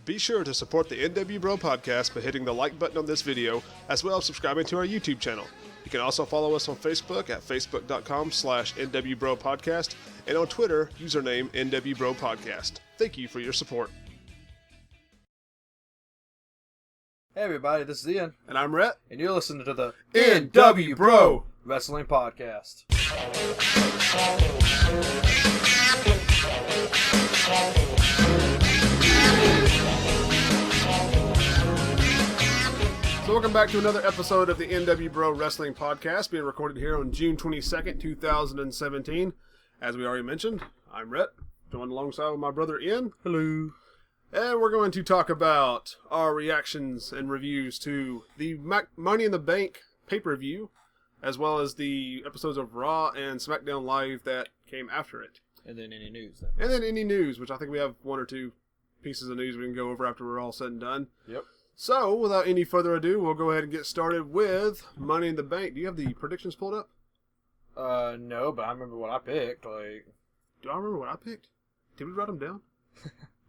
Be sure to support the n.W.bro podcast by hitting the like button on this video, as well as subscribing to our YouTube channel. You can also follow us on Facebook at facebook.com/n.w.bro podcast and on Twitter, username n.w.bro podcast. Thank you for your support. Hey everybody, this is Ian. And I'm Rhett. And you're listening to the n.w.bro Wrestling Podcast. So welcome back to another episode of the n.w.bro Wrestling Podcast, being recorded here on June 22nd, 2017. As we already mentioned, I'm Rhett, joined alongside with my brother Ian. Hello. And we're going to talk about our reactions and reviews to the Money in the Bank pay-per-view, as well as the episodes of Raw and SmackDown Live that came after it. And then any news. And then any news, which I think we have one or two pieces of news we can go over after we're all said and done. Yep. So, without any further ado, we'll go ahead and get started with Money in the Bank. Do you have the predictions pulled up? No, but I remember what I picked. Do I remember what I picked? Did we write them down?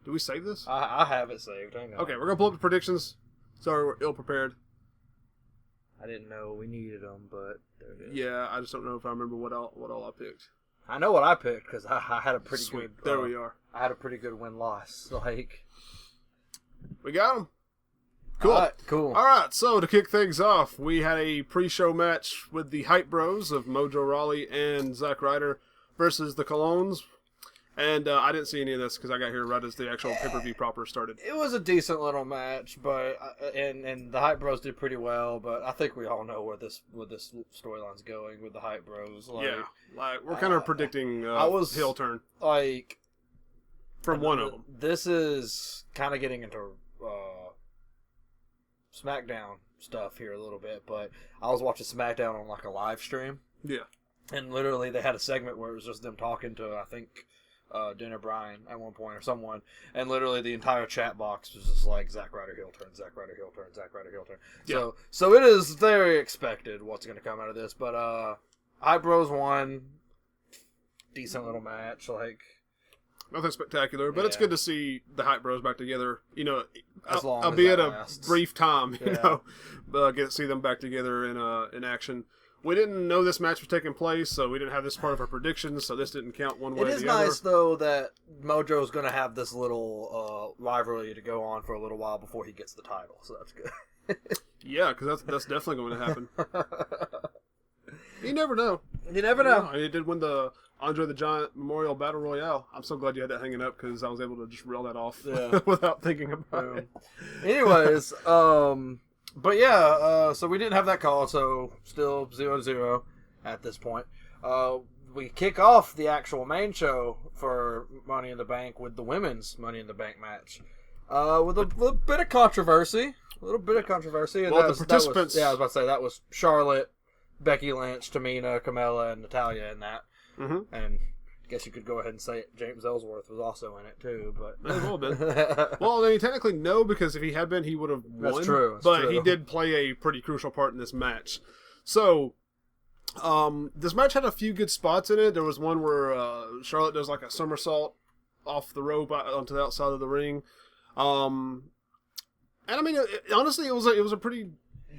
Did we save this? I have it saved. Hang on. Okay, we're going to pull up the predictions. Sorry, we're ill-prepared. I didn't know we needed them, but there it is. Yeah, I just don't know if I remember what all I picked. I know what I picked because I had a pretty Sweet. good. There we are. I had a pretty good win-loss. We got them. Cool. Cool. All right, so to kick things off, we had a pre-show match with the Hype Bros of Mojo Rawley and Zack Ryder versus the Colognes. And I didn't see any of this because I got here right as the actual pay-per-view proper started. It was a decent little match, but and the Hype Bros did pretty well. But I think we all know where this storyline's going with the Hype Bros. We're kind of predicting heel turn. From one of them. This is kind of getting into SmackDown stuff here a little bit, but I was watching SmackDown on a live stream. Yeah. And literally they had a segment where it was just them talking to, I think, Dan O'Brien at one point or someone, and literally the entire chat box was just like, Zack Ryder heel turn, Zack Ryder heel turn, Zack Ryder heel turn. Yeah. So it is very expected what's going to come out of this, but Hype Bros won. Decent little match, Nothing spectacular, but it's good to see the Hype Bros back together. You know, as long albeit as a lasts. brief time. Get to see them back together in action. We didn't know this match was taking place, so we didn't have this part of our predictions. So this didn't count one way or the other. It is nice though that Mojo's going to have this little rivalry to go on for a little while before he gets the title. So that's good. Yeah, because that's definitely going to happen. You never know. You never know. He did win the Andre the Giant Memorial Battle Royale. I'm so glad you had that hanging up because I was able to just reel that off without thinking about it. Anyways, but yeah, so we didn't have that call, so still 0-0 at this point. We kick off the actual main show for Money in the Bank with the women's Money in the Bank match. With a little bit of controversy. And Well, the participants... I was about to say, that was Charlotte, Becky Lynch, Tamina, Carmella, and Natalya in that. Mm-hmm. And I guess you could go ahead and say James Ellsworth was also in it too, but a little bit. Well, I mean, technically no, because if he had been, he would have won. That's true. He did play a pretty crucial part in this match. So, this match had a few good spots in it. There was one where Charlotte does a somersault off the rope onto the outside of the ring, and I mean, honestly, it was a pretty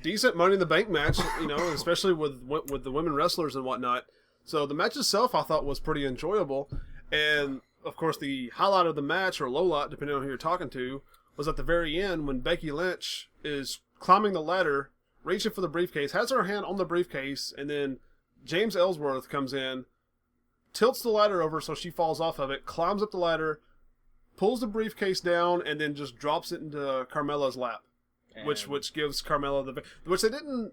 decent Money in the Bank match, especially with the women wrestlers and whatnot. So the match itself, I thought, was pretty enjoyable. And, of course, the highlight of the match, or lowlight, depending on who you're talking to, was at the very end when Becky Lynch is climbing the ladder, reaching for the briefcase, has her hand on the briefcase, and then James Ellsworth comes in, tilts the ladder over so she falls off of it, climbs up the ladder, pulls the briefcase down, and then just drops it into Carmella's lap. Which gives Carmella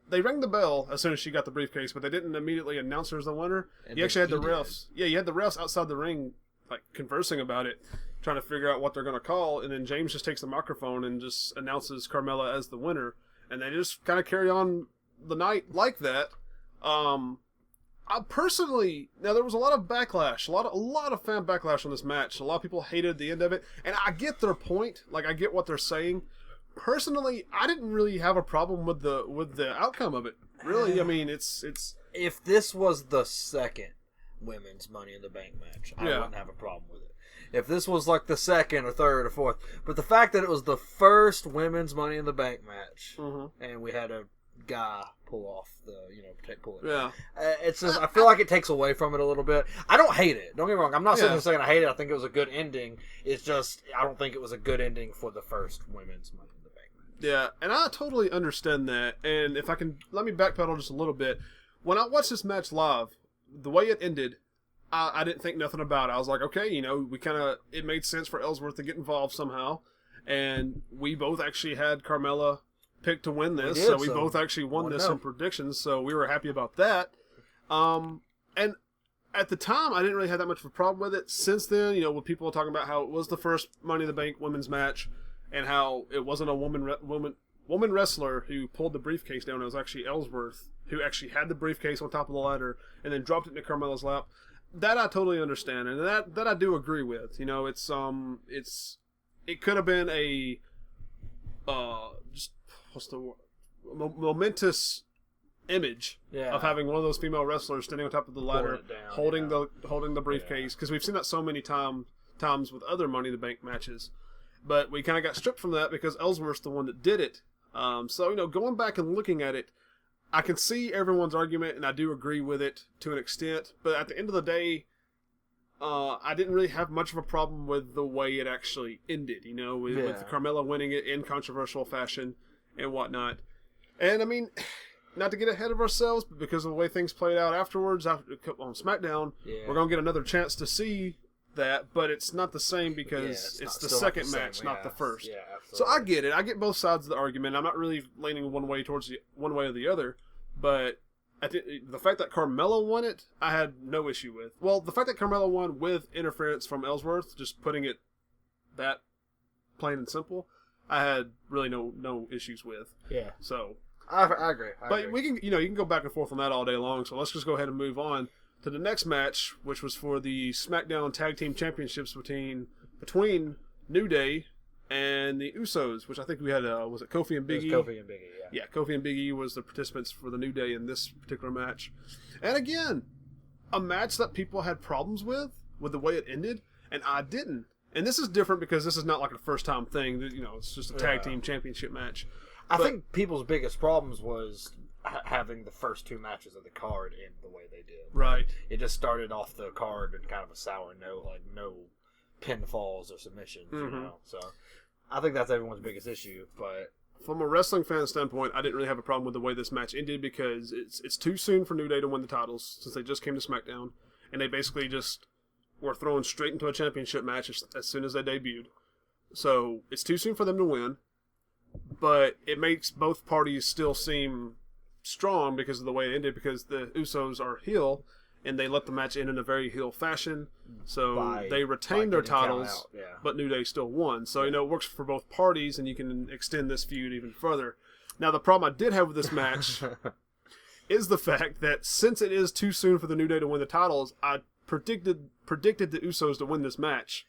they rang the bell as soon as she got the briefcase, but they didn't immediately announce her as the winner. You actually had the refs. Yeah, you had the refs outside the ring, conversing about it, trying to figure out what they're going to call, and then James just takes the microphone and just announces Carmella as the winner, and they just kind of carry on the night like that. I personally, now there was a lot of backlash, a lot of fan backlash on this match. A lot of people hated the end of it, and I get their point. I get what they're saying. Personally, I didn't really have a problem with the outcome of it. Really, I mean, it's. If this was the second women's Money in the Bank match, I wouldn't have a problem with it. if this was like the second or third or fourth. But the fact that it was the first women's Money in the Bank match, and we had a guy pull off pull it. Yeah. It's just, I feel like it takes away from it a little bit. I don't hate it. Don't get me wrong. I'm not sitting here saying I hate it. I think it was a good ending. It's just, I don't think it was a good ending for the first women's Money in the Bank match. Yeah, and I totally understand that. And if I can, let me backpedal just a little bit. When I watched this match live, the way it ended, I didn't think nothing about it. I was like, okay, it made sense for Ellsworth to get involved somehow. And we both actually had Carmella picked to win this, so we both actually won this in predictions, so we were happy about that. And at the time, I didn't really have that much of a problem with it. Since then, with people talking about how it was the first Money in the Bank women's match, and how it wasn't a woman wrestler who pulled the briefcase down. It was actually Ellsworth who actually had the briefcase on top of the ladder and then dropped it into Carmella's lap. That I totally understand, and that I do agree with. It could have been a what's the word? Momentous image of having one of those female wrestlers standing on top of the ladder, holding the briefcase, because we've seen that so many times with other Money in the Bank matches, but we kind of got stripped from that because Ellsworth's the one that did it. So going back and looking at it, I can see everyone's argument, and I do agree with it to an extent, but at the end of the day, I didn't really have much of a problem with the way it actually ended, with Carmella winning it in controversial fashion and whatnot. And I mean, not to get ahead of ourselves, but because of the way things played out afterwards on SmackDown, we're going to get another chance to see that, but it's not the same because it's the second match, not the first. Yeah, so I get it. I get both sides of the argument. I'm not really leaning one way or the other, but the fact that Carmella won it, I had no issue with. Well, the fact that Carmella won with interference from Ellsworth, just putting it that plain and simple, I had really no issues with. Yeah. So I agree. But we can, you can go back and forth on that all day long. So let's just go ahead and move on to the next match, which was for the SmackDown Tag Team Championships between New Day and the Usos, which I think we had. Was it Kofi and Big E? Kofi and Big E. Yeah. Yeah, Kofi and Big E was the participants for the New Day in this particular match, and again, a match that people had problems with the way it ended, and I didn't. And this is different because this is not like a first-time thing. It's just a tag team championship match. I think people's biggest problems was having the first two matches of the card in the way they did. Right. It just started off the card in kind of a sour note, like no pinfalls or submissions, So I think that's everyone's biggest issue. But from a wrestling fan standpoint, I didn't really have a problem with the way this match ended because it's too soon for New Day to win the titles since they just came to SmackDown, and they basically just were thrown straight into a championship match as soon as they debuted. So it's too soon for them to win, but it makes both parties still seem strong because of the way it ended, because the Usos are heel, and they let the match end in a very heel fashion. So they retained their titles, but New Day still won. So, it works for both parties, and you can extend this feud even further. Now, the problem I did have with this match is the fact that since it is too soon for the New Day to win the titles, I predicted the Usos to win this match.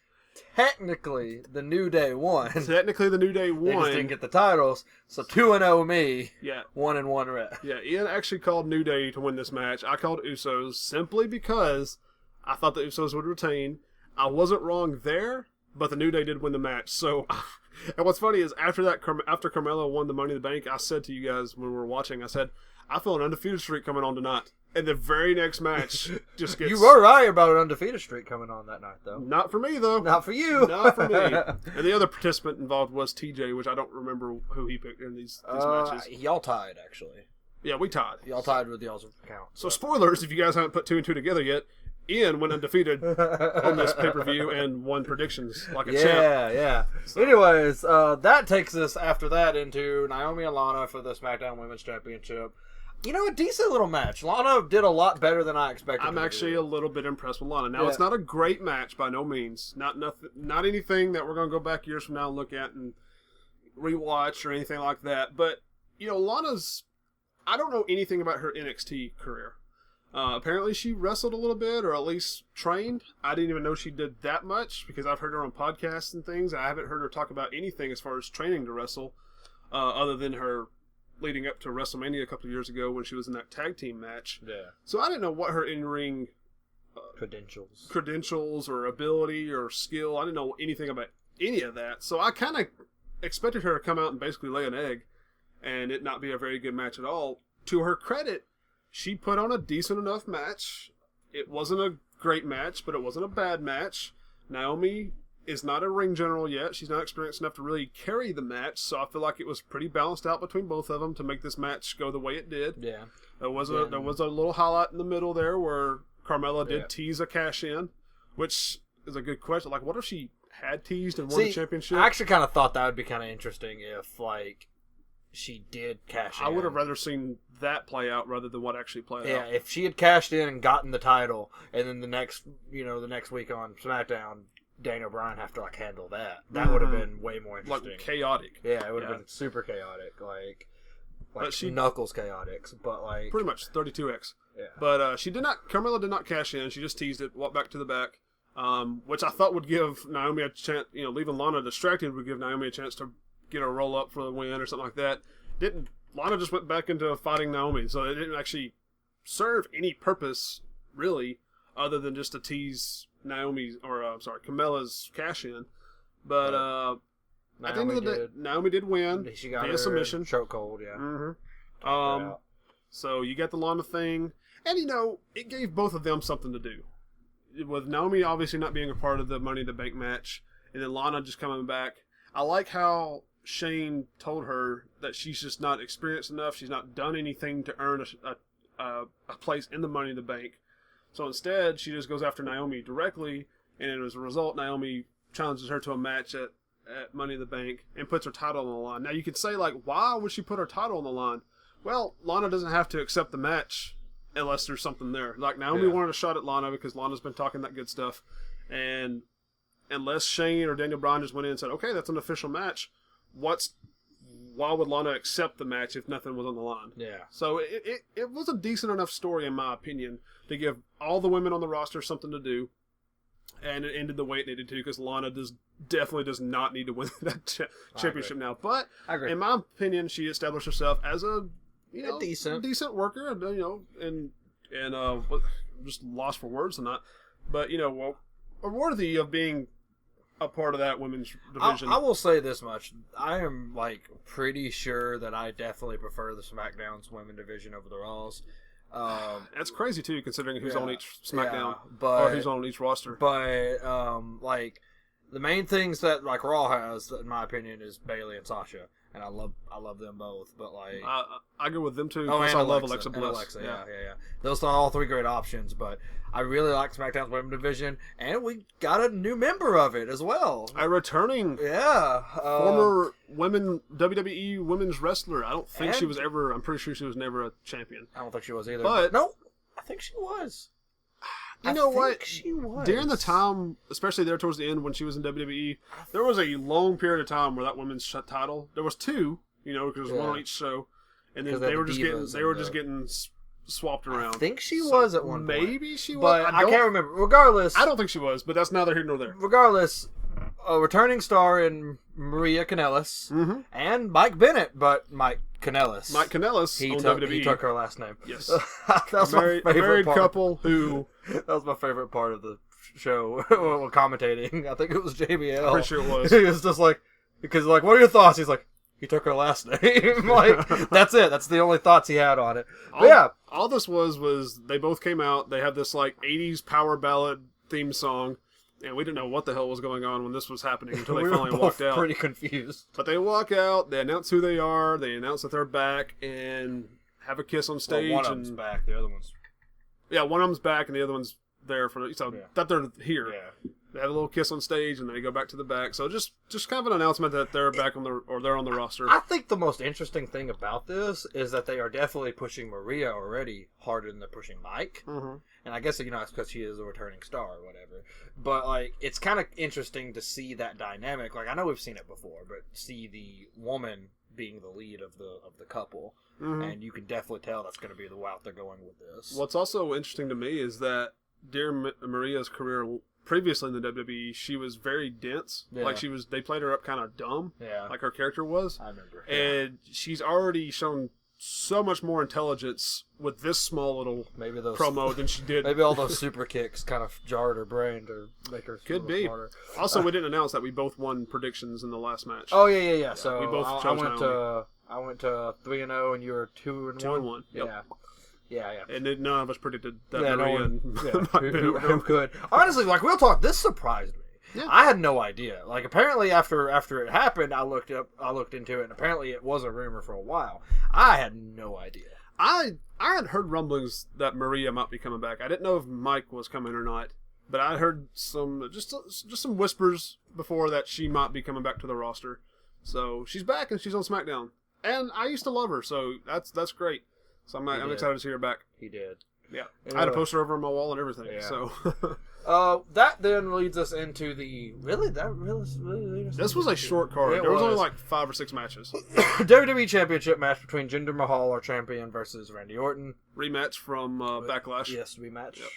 Technically, the New Day won. They just didn't get the titles. So 2-0 me. Yeah. 1-1 Rhett. Yeah, Ian actually called New Day to win this match. I called Usos simply because I thought the Usos would retain. I wasn't wrong there, but the New Day did win the match. So, and what's funny is after Carmella won the Money in the Bank, I said to you guys when we were watching, I said, I feel an undefeated streak coming on tonight. And the very next match just gets... You were right about an undefeated streak coming on that night, though. Not for me, though. Not for you. Not for me. And the other participant involved was TJ, which I don't remember who he picked in these matches. Y'all tied, actually. Yeah, we tied. Y'all tied with y'all's count. So spoilers, if you guys haven't put 2 and 2 together yet, Ian went undefeated on this pay-per-view and won predictions like a champ. Yeah. So. Anyways, that takes us after that into Naomi and Lana for the SmackDown Women's Championship. A decent little match. Lana did a lot better than I expected. I'm actually a little bit impressed with Lana. Now, it's not a great match by no means. Not anything that we're going to go back years from now and look at and rewatch or anything like that. But, Lana's... I don't know anything about her NXT career. Apparently she wrestled a little bit, or at least trained. I didn't even know she did that much because I've heard her on podcasts and things. I haven't heard her talk about anything as far as training to wrestle, other than her leading up to WrestleMania a couple of years ago when she was in that tag team match. Yeah. So I didn't know what her in-ring credentials or ability or skill. I didn't know anything about any of that. So I kind of expected her to come out and basically lay an egg and it not be a very good match at all. To her credit, she put on a decent enough match. It wasn't a great match, but it wasn't a bad match. Naomi is not a ring general yet. She's not experienced enough to really carry the match, so I feel like it was pretty balanced out between both of them to make this match go the way it did. Yeah. There was a little highlight in the middle there where Carmella did tease a cash in, which is a good question. Like, what if she had teased and won the championship? I actually kind of thought that would be kind of interesting if, like, she did cash in. I would have rather seen that play out rather than what actually played out. Yeah, if she had cashed in and gotten the title, and then the next week on SmackDown, Daniel Bryan have to like handle that. That would have been way more interesting. Like chaotic. Yeah, it would have been super chaotic, like Knuckles chaotic, but like pretty much 32X. Yeah. But Carmella did not cash in. She just teased it, walked back to the back, which I thought would give Naomi a chance. Leaving Lana distracted would give Naomi a chance to get a roll up for the win or something like that. Didn't. Lana just went back into fighting Naomi, so it didn't actually serve any purpose really, other than just to tease Carmella's cash in. But at the end of the day, Naomi did win. She got via submission. Chokehold, yeah. Mm-hmm. So you got the Lana thing, and it gave both of them something to do. With Naomi obviously not being a part of the Money in the Bank match, and then Lana just coming back. I like how Shane told her that she's just not experienced enough. She's not done anything to earn a place in the Money in the Bank. So instead, she just goes after Naomi directly, and as a result, Naomi challenges her to a match at Money in the Bank and puts her title on the line. Now, you could say, like, why would she put her title on the line? Well, Lana doesn't have to accept the match unless there's something there. Like, Naomi wanted a shot at Lana because Lana's been talking that good stuff. And unless Shane or Daniel Bryan just went in and said, okay, that's an official match, why would Lana accept the match if nothing was on the line? Yeah. So it was a decent enough story, in my opinion, to give all the women on the roster something to do. And it ended the way it needed to, because Lana definitely does not need to win that championship now. But in my opinion, she established herself as a decent worker, and just lost for words on that. But worthy of being a part of that women's division. I will say this much: I am pretty sure that I definitely prefer the SmackDown's women division over the Raw's. That's crazy too, considering who's on each SmackDown or who's on each roster. But the main things that Raw has, in my opinion, is Bayley and Sasha, and I love them both. But I go with them too. Oh, and I love Alexa Bliss. Alexa, yeah. Those are all three great options. But I really like SmackDown's women's division, and we got a new member of it as well. A returning, former WWE women's wrestler. I don't think she was ever. I'm pretty sure she was never a champion. I don't think she was either. But no, I think she was. You know what? She was. During the time, especially there towards the end when she was in WWE, there was a long period of time where that women's title. There was two, because there was one on each show, and then they were just getting swapped around. I think she was at one point. Maybe she was, but I can't remember. Regardless, I don't think she was, but that's neither here nor there. Regardless, a returning star in Maria Kanellis and Mike Bennett, but Mike Kanellis. Mike Kanellis on WWE. He took her last name. Yes. That was my favorite married part. couple who... That was my favorite part of the show, commentating. I think it was JBL. I'm pretty sure it was. He was just because what are your thoughts? He's like, he took her last name. That's it. That's the only thoughts he had on it. All this was they both came out. They had this 80s power ballad theme song. And we didn't know what the hell was going on when this was happening until they finally walked out. Pretty confused. But they walk out, they announce who they are, they announce that they're back, and have a kiss on stage. Well, one of them's back, the other one's... Yeah, one of them's back, and the other one's there that they're here. Yeah. They have a little kiss on stage, and then they go back to the back. So just kind of an announcement that they're back they're on the roster. I think the most interesting thing about this is that they are definitely pushing Maria already harder than they're pushing Mike. Mm-hmm. And I guess, it's because she is a returning star or whatever. But, it's kind of interesting to see that dynamic. I know we've seen it before, but see the woman being the lead of the couple. Mm-hmm. And you can definitely tell that's going to be the route they're going with this. What's also interesting to me is that during Maria's career previously in the WWE, she was very dense. Yeah. They played her up kind of dumb. Yeah. Like her character was. I remember. And she's already shown so much more intelligence with this small little maybe those promo than she did. Maybe all those super kicks kind of jarred her brain to make her could be smarter. Also, we didn't announce that we both won predictions in the last match. Oh yeah. So we both I chose went to 3-0 and you were 2-1. 2-1. Yep. Yeah. And none of us predicted that. Yeah, Maria who could? Honestly, like real talk, this surprised me. Yeah. I had no idea. Like apparently after it happened, I looked into it, and apparently it was a rumor for a while. I had no idea. I had heard rumblings that Maria might be coming back. I didn't know if Mike was coming or not, but I heard some some whispers before that she might be coming back to the roster. So she's back and she's on SmackDown, and I used to love her, so that's great. So I'm excited to see her back. He did. Yeah, I had a poster over on my wall and everything. Yeah. So. That then leads us into the really This was a short card. There was only like 5 or 6 matches. WWE Championship match between Jinder Mahal, our champion, versus Randy Orton. Rematch from Backlash. Yes, rematch. Yep.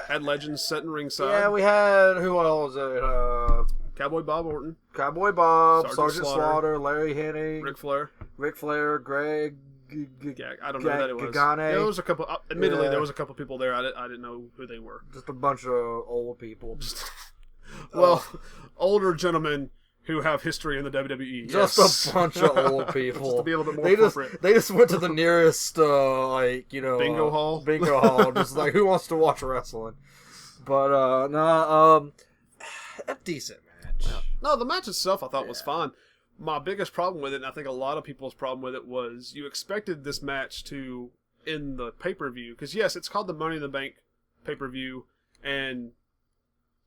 Had legends sitting ringside. Yeah, we had who else was it? Cowboy Bob Orton. Cowboy Bob, Sergeant Slaughter, Larry Hennig, Ric Flair, Greg. I don't know who that it was. Gagane. Yeah, there was a couple. Admittedly, there was a couple people there. I didn't know who they were. Just a bunch of old people. Older gentlemen who have history in the WWE. Just a bunch of old people. Just to be a little bit more appropriate. They just went to the nearest, bingo hall. Bingo hall. Just like, who wants to watch wrestling? But a decent match. Yeah. No, the match itself I thought was fine. My biggest problem with it, and I think a lot of people's problem with it, was you expected this match to end the pay-per-view. Because, yes, it's called the Money in the Bank pay-per-view, and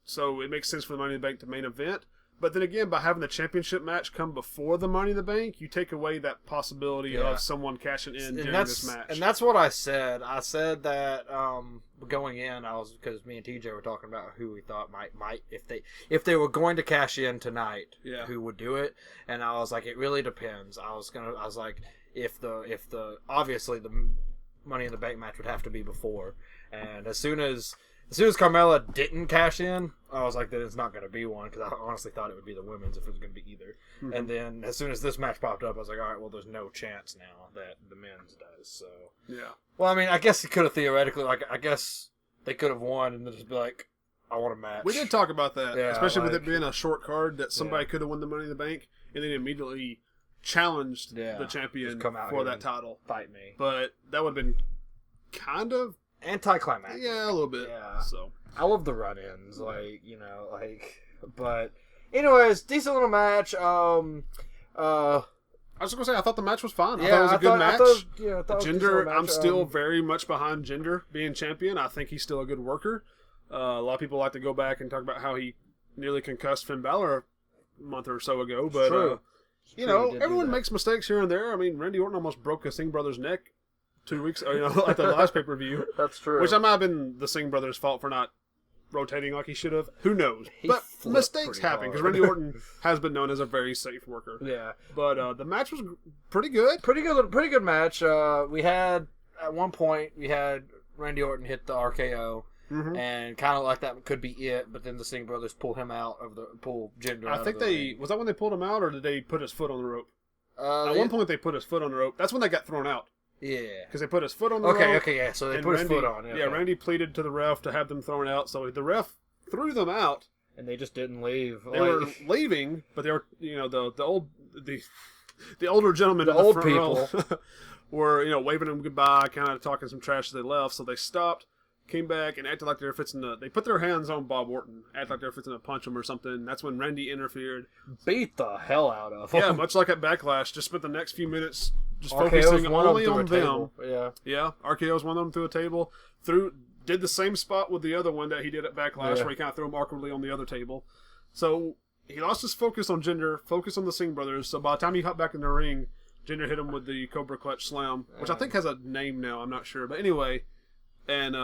so it makes sense for the Money in the Bank to main event. But then again, by having the championship match come before the Money in the Bank, you take away that possibility of someone cashing in during this match. And that's what I said. I said that going in, because me and TJ were talking about who we thought might if they were going to cash in tonight, who would do it. And I was like, it really depends. I was like, if the obviously the Money in the Bank match would have to be before, and as soon as Carmella didn't cash in, I was like, then it's not going to be one, because I honestly thought it would be the women's if it was going to be either. Mm-hmm. And then as soon as this match popped up, I was like, all right, well, there's no chance now that the men's does. So yeah. Well, I mean, I guess it could have theoretically, I guess they could have won and then just be like, I want a match. We did talk about that, especially with it being a short card, that somebody could have won the Money in the Bank and then immediately challenged the champion for that title. Fight me. But that would have been kind of anticlimactic. Yeah, a little bit. Yeah. So I love the run-ins, but anyways, decent little match. I was gonna say I thought the match was fine. I thought it was a good match. I thought Jinder, I'm still very much behind Jinder being champion. I think he's still a good worker. A lot of people like to go back and talk about how he nearly concussed Finn Balor a month or so ago, but everyone makes mistakes here and there. I mean, Randy Orton almost broke a Singh brothers' neck 2 weeks, at the last pay-per-view. That's true. Which might have been the Singh brothers' fault for not rotating like he should have. Who knows? But mistakes happen, because Randy Orton has been known as a very safe worker. Yeah. But the match was pretty good. Pretty good match. At one point, we had Randy Orton hit the RKO. Mm-hmm. And kind of like that could be it, but then the Singh brothers pull Jinder out. I think was that when they pulled him out, or did they put his foot on the rope? At one point, they put his foot on the rope. That's when they got thrown out. Yeah, because they put his foot on the rope. Okay, yeah. So they put his foot on. Yeah, Randy pleaded to the ref to have them thrown out. So the ref threw them out, and they just didn't leave. They were leaving, but they were, the older gentlemen, the old people, were waving them goodbye, kind of talking some trash as they left. So they stopped, came back, and acted like they were fixing to. They put their hands on Bob Orton, acted like they were fixing to punch him or something. That's when Randy interfered, beat the hell out of him. Yeah, much like at Backlash, just spent the next few minutes just focusing only on them. Yeah. RKO's one of them through a table. Did the same spot with the other one that he did at Backlash, where he kind of threw him awkwardly on the other table. So he lost his focus on Jinder, focus on the Singh brothers. So by the time he hopped back in the ring, Jinder hit him with the Cobra Clutch Slam, which I think has a name now. I'm not sure, but anyway, and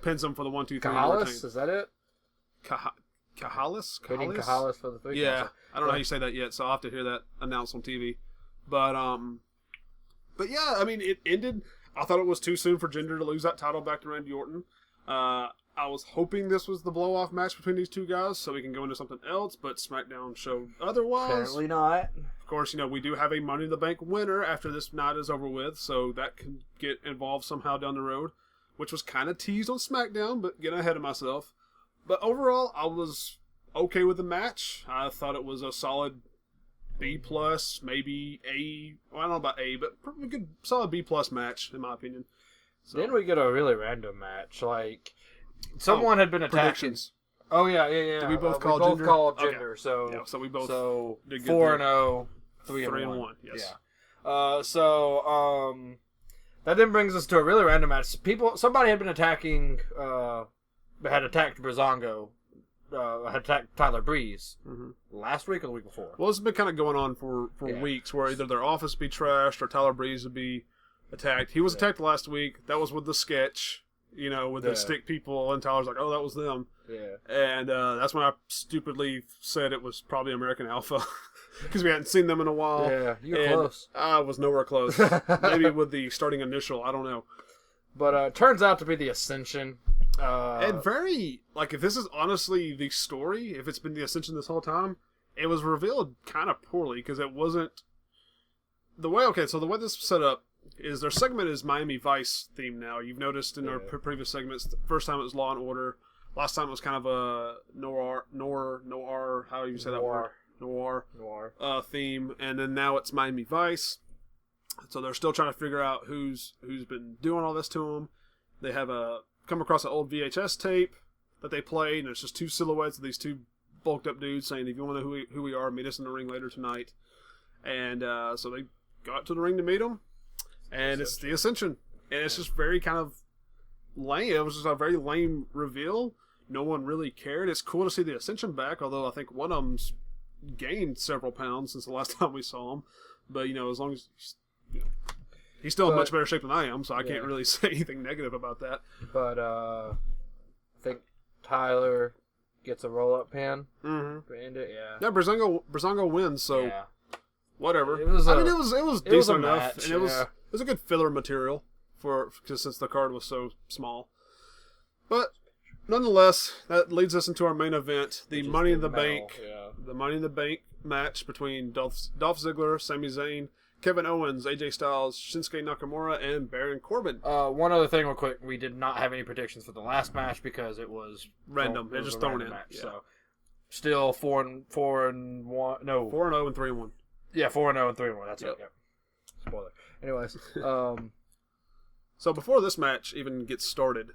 pins him for the 1, 2, 3. Kahalis, is that it? Kahalis? Hitting Kahalis for the 3. Yeah, I don't know how you say that yet, so I'll have to hear that announced on TV. But yeah, I mean, it ended. I thought it was too soon for Jinder to lose that title back to Randy Orton. I was hoping this was the blow-off match between these two guys so we can go into something else, but SmackDown showed otherwise. Apparently not. Of course, we do have a Money in the Bank winner after this night is over with, so that can get involved somehow down the road, which was kind of teased on SmackDown, but getting ahead of myself. But overall, I was okay with the match. I thought it was a solid B+, maybe A. Well, I don't know about A, but pretty good, solid B+ match, in my opinion. So. Then we get a really random match. Like, someone had been attacking. Predictions. Oh, yeah. Did we both call both gender? called Okay. gender, so... Yeah, so we both did good 4-0, 3-1, yes. Yeah. That then brings us to a really random match. Somebody had been attacking, had attacked Breezango, had attacked Tyler Breeze last week or the week before. Well, it's been kind of going on for weeks, where either their office would be trashed or Tyler Breeze would be attacked. He was attacked last week. That was with the sketch, with the stick people, and Tyler's like, oh, that was them. Yeah. And that's when I stupidly said it was probably American Alpha, because we hadn't seen them in a while. Yeah, you were close. I was nowhere close. Maybe with the starting initial, I don't know. But it turns out to be the Ascension. And very, like, if this is honestly the story, if it's been the Ascension this whole time, it was revealed kind of poorly, because it wasn't the way this is set up is their segment is Miami Vice themed now. You've noticed in our previous segments, the first time it was Law and Order, last time it was kind of a noir, how do you say that word? Noir theme, and then now it's Miami Vice. So they're still trying to figure out who's been doing all this to them. They have come across an old VHS tape that they played, and it's just two silhouettes of these two bulked up dudes saying, if you want to know who we are, meet us in the ring later tonight. And so they go out to the ring to meet them, and it's the Ascension. And it's just very kind of lame. It was just a very lame reveal. No one really cared. It's cool to see the Ascension back, although I think one of them's gained several pounds since the last time we saw him. But, as long as... he's still in much better shape than I am, so I can't really say anything negative about that. But I think Tyler gets a roll-up pin to end it. Yeah. Yeah, Breezango wins, so whatever. It was decent enough, match, and it was a good filler material since the card was so small. But nonetheless, that leads us into our main event, the Money in the Bank. Yeah. The Money in the Bank match between Dolph Ziggler, Sami Zayn, Kevin Owens, AJ Styles, Shinsuke Nakamura, and Baron Corbin. One other thing real quick. We did not have any predictions for the last match because it was random. It just thrown in. Match, so still 4-1. No, 4-0 and 3-1. Yeah, 4-0 and 3-1. That's it. Yep. Spoiler. Anyways, so before this match even gets started,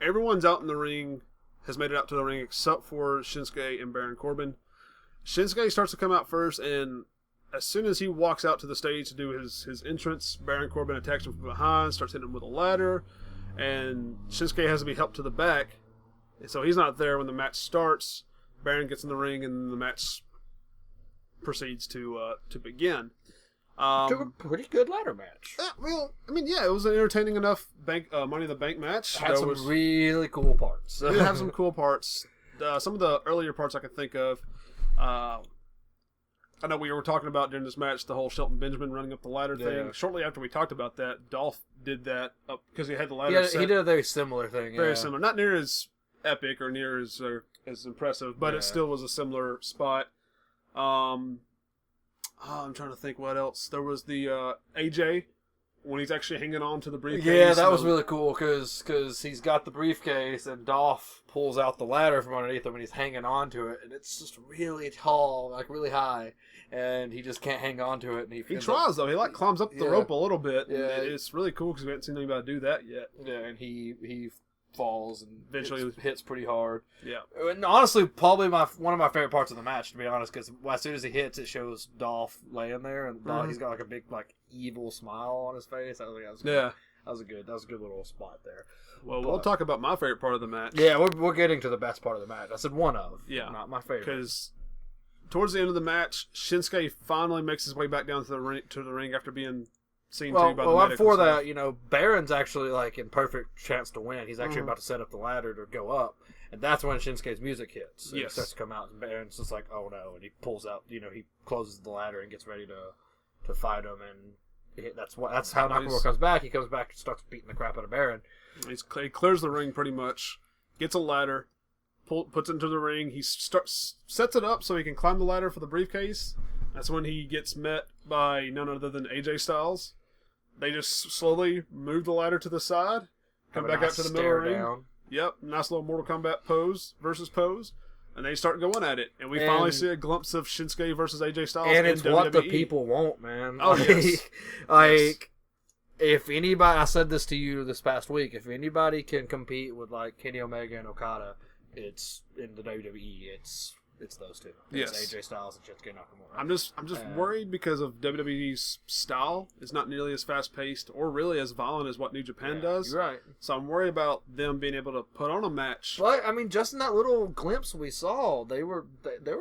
everyone's out in the ring, has made it out to the ring except for Shinsuke and Baron Corbin. Shinsuke starts to come out first, and as soon as he walks out to the stage to do his entrance, Baron Corbin attacks him from behind, starts hitting him with a ladder, and Shinsuke has to be helped to the back. So he's not there when the match starts. Baron gets in the ring, and the match proceeds to begin. took a pretty good ladder match. It was an entertaining enough Money in the Bank match. Had some really cool parts. It did have some cool parts. Some of the earlier parts I can think of. I know we were talking about during this match the whole Shelton Benjamin running up the ladder thing. Shortly after we talked about that, Dolph did that up because he had the ladder set. He did a very similar thing. Very similar. Not near as epic or near as impressive, but it still was a similar spot. I'm trying to think what else. There was the AJ when he's actually hanging on to the briefcase. Yeah, that was really cool because he's got the briefcase and Dolph pulls out the ladder from underneath him and he's hanging on to it, and it's just really tall, like really high, and he just can't hang on to it. And he tries though. He climbs up the rope a little bit. Yeah, it's really cool because we haven't seen anybody do that yet. Yeah, and he falls and eventually hits pretty hard. Yeah, and honestly, probably one of my favorite parts of the match, to be honest, because as soon as he hits, it shows Dolph laying there, and he's got like a big evil smile on his face. I think that was good. That was a good little spot there. Well, we'll talk about my favorite part of the match. Yeah, we're getting to the best part of the match. I said one of, not my favorite. Because towards the end of the match, Shinsuke finally makes his way back down to the ring after being seen to by the medics. Well, before that, Baron's actually in perfect chance to win. He's actually about to set up the ladder to go up, and that's when Shinsuke's music hits. It starts to come out, and Baron's just like, "Oh no!" And he pulls out. He closes the ladder and gets ready to fight him, and that's how Nakamura comes back. He comes back and starts beating the crap out of Baron. He clears the ring pretty much, gets a ladder, puts it into the ring. He sets it up so he can climb the ladder for the briefcase. That's when he gets met by none other than AJ Styles. They just slowly move the ladder to the side, come back out to the middle of the ring. Down. Yep, nice little Mortal Kombat pose versus pose. And they start going at it. And we finally see a glimpse of Shinsuke versus AJ Styles and in it's WWE. what the people want, man. Oh, yes. Like, if anybody, I said this to you this past week, if anybody can compete with, like, Kenny Omega and Okada, it's in the WWE, it's those two. It's Yes. AJ Styles and Shinsuke Nakamura. I'm just worried because of WWE's style. It's not nearly as fast paced or really as violent as what New Japan does. You're right. So I'm worried about them being able to put on a match. But I mean, just in that little glimpse we saw, there were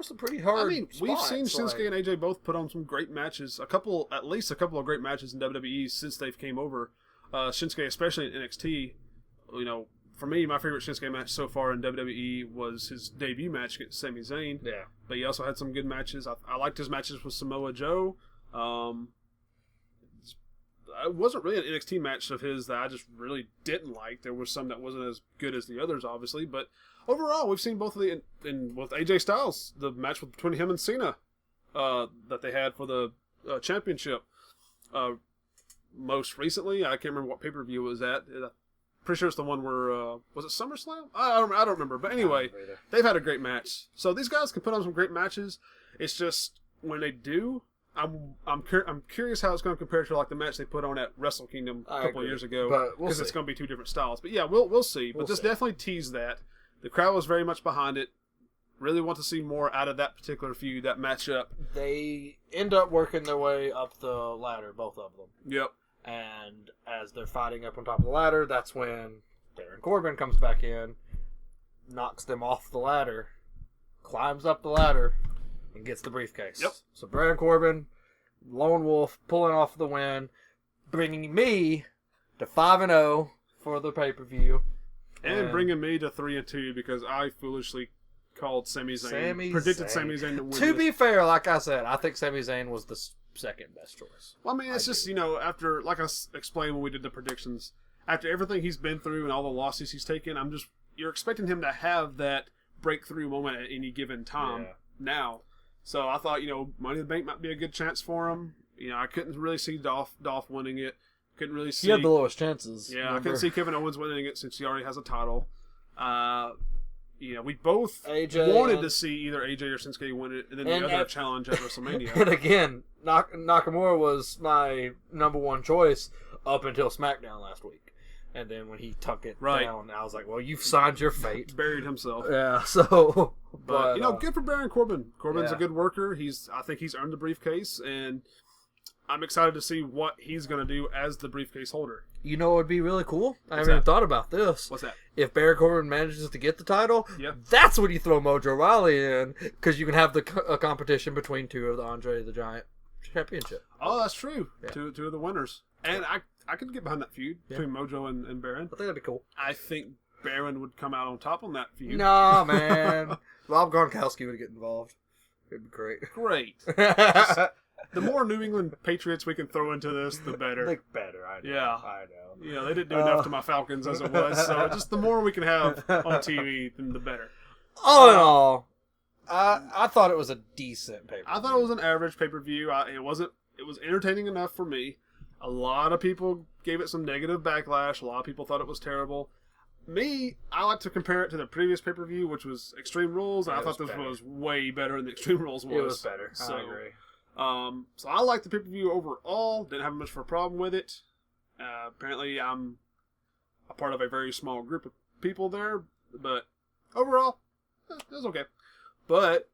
some pretty hard. I mean, we've spots, seen Shinsuke like, and AJ both put on some great matches. At least a couple of great matches in WWE since they've came over. Shinsuke, especially in NXT, you know. For me, my favorite Shinsuke match so far in WWE was his debut match against Sami Zayn. Yeah. But he also had some good matches. I liked his matches with Samoa Joe. It wasn't really an NXT match of his that I just really didn't like. There was some that wasn't as good as the others, obviously. But overall, we've seen both of the... with AJ Styles, the match between him and Cena that they had for the championship. Most recently, I can't remember what pay-per-view it was at. Pretty sure it's the one where was it SummerSlam? I don't remember. But anyway, they've had a great match. So these guys can put on some great matches. It's just when they do, I'm curious how it's going to compare to like the match they put on at Wrestle Kingdom a couple of years ago, because it's going to be two different styles. But yeah, we'll see. But this definitely teased that. The crowd was very much behind it. Really want to see more out of that particular feud, that matchup. They end up working their way up the ladder, both of them. Yep. And as they're fighting up on top of the ladder, that's when Baron Corbin comes back in, knocks them off the ladder, climbs up the ladder, and gets the briefcase. Yep. So Baron Corbin, Lone Wolf, pulling off the win, bringing me to 5-0 for the pay-per-view. And bringing me to 3-2 because I foolishly called Sami Zayn. Predicted Sami Zayn to win. To be fair, like I said, I think Sami Zayn was the second best choice. Well, I mean, it's just, after, like I explained when we did the predictions, after everything he's been through and all the losses he's taken, you're expecting him to have that breakthrough moment at any given time now. So I thought, Money in the Bank might be a good chance for him. I couldn't really see Dolph winning it. Couldn't really see... He had the lowest chances. Yeah, I couldn't see Kevin Owens winning it since he already has a title. We both wanted to see either AJ or Shinsuke win it, and then the other challenge at WrestleMania. And again, Nakamura was my number one choice up until SmackDown last week. And then when he took it down, I was like, well, you've signed your fate. Buried himself. Yeah, so... But good for Baron Corbin. Corbin's a good worker. I think he's earned the briefcase, and I'm excited to see what he's going to do as the briefcase holder. You know what would be really cool? I haven't even thought about this. What's that? If Baron Corbin manages to get the title, that's when you throw Mojo Rawley in, because you can have a competition between two of the Andre the Giant championship. Oh, that's true. Yeah. Two of the winners. And I could get behind that feud between Mojo and Baron. I think that'd be cool. I think Baron would come out on top on that feud. Nah, man. Rob Gronkowski would get involved. It'd be great. Great. The more New England Patriots we can throw into this, the better. The better, I know. Yeah. I know. They didn't do enough to my Falcons as it was, so just the more we can have on TV, then the better. All in all, I thought it was a decent pay-per-view. I thought it was an average pay-per-view. It was entertaining enough for me. A lot of people gave it some negative backlash. A lot of people thought it was terrible. Me, I like to compare it to the previous pay-per-view, which was Extreme Rules, and I thought this was way better than the Extreme Rules was. It was better. I agree. So I liked the pay-per-view overall. Didn't have much of a problem with it. Apparently, I'm a part of a very small group of people there, but overall, it was okay. But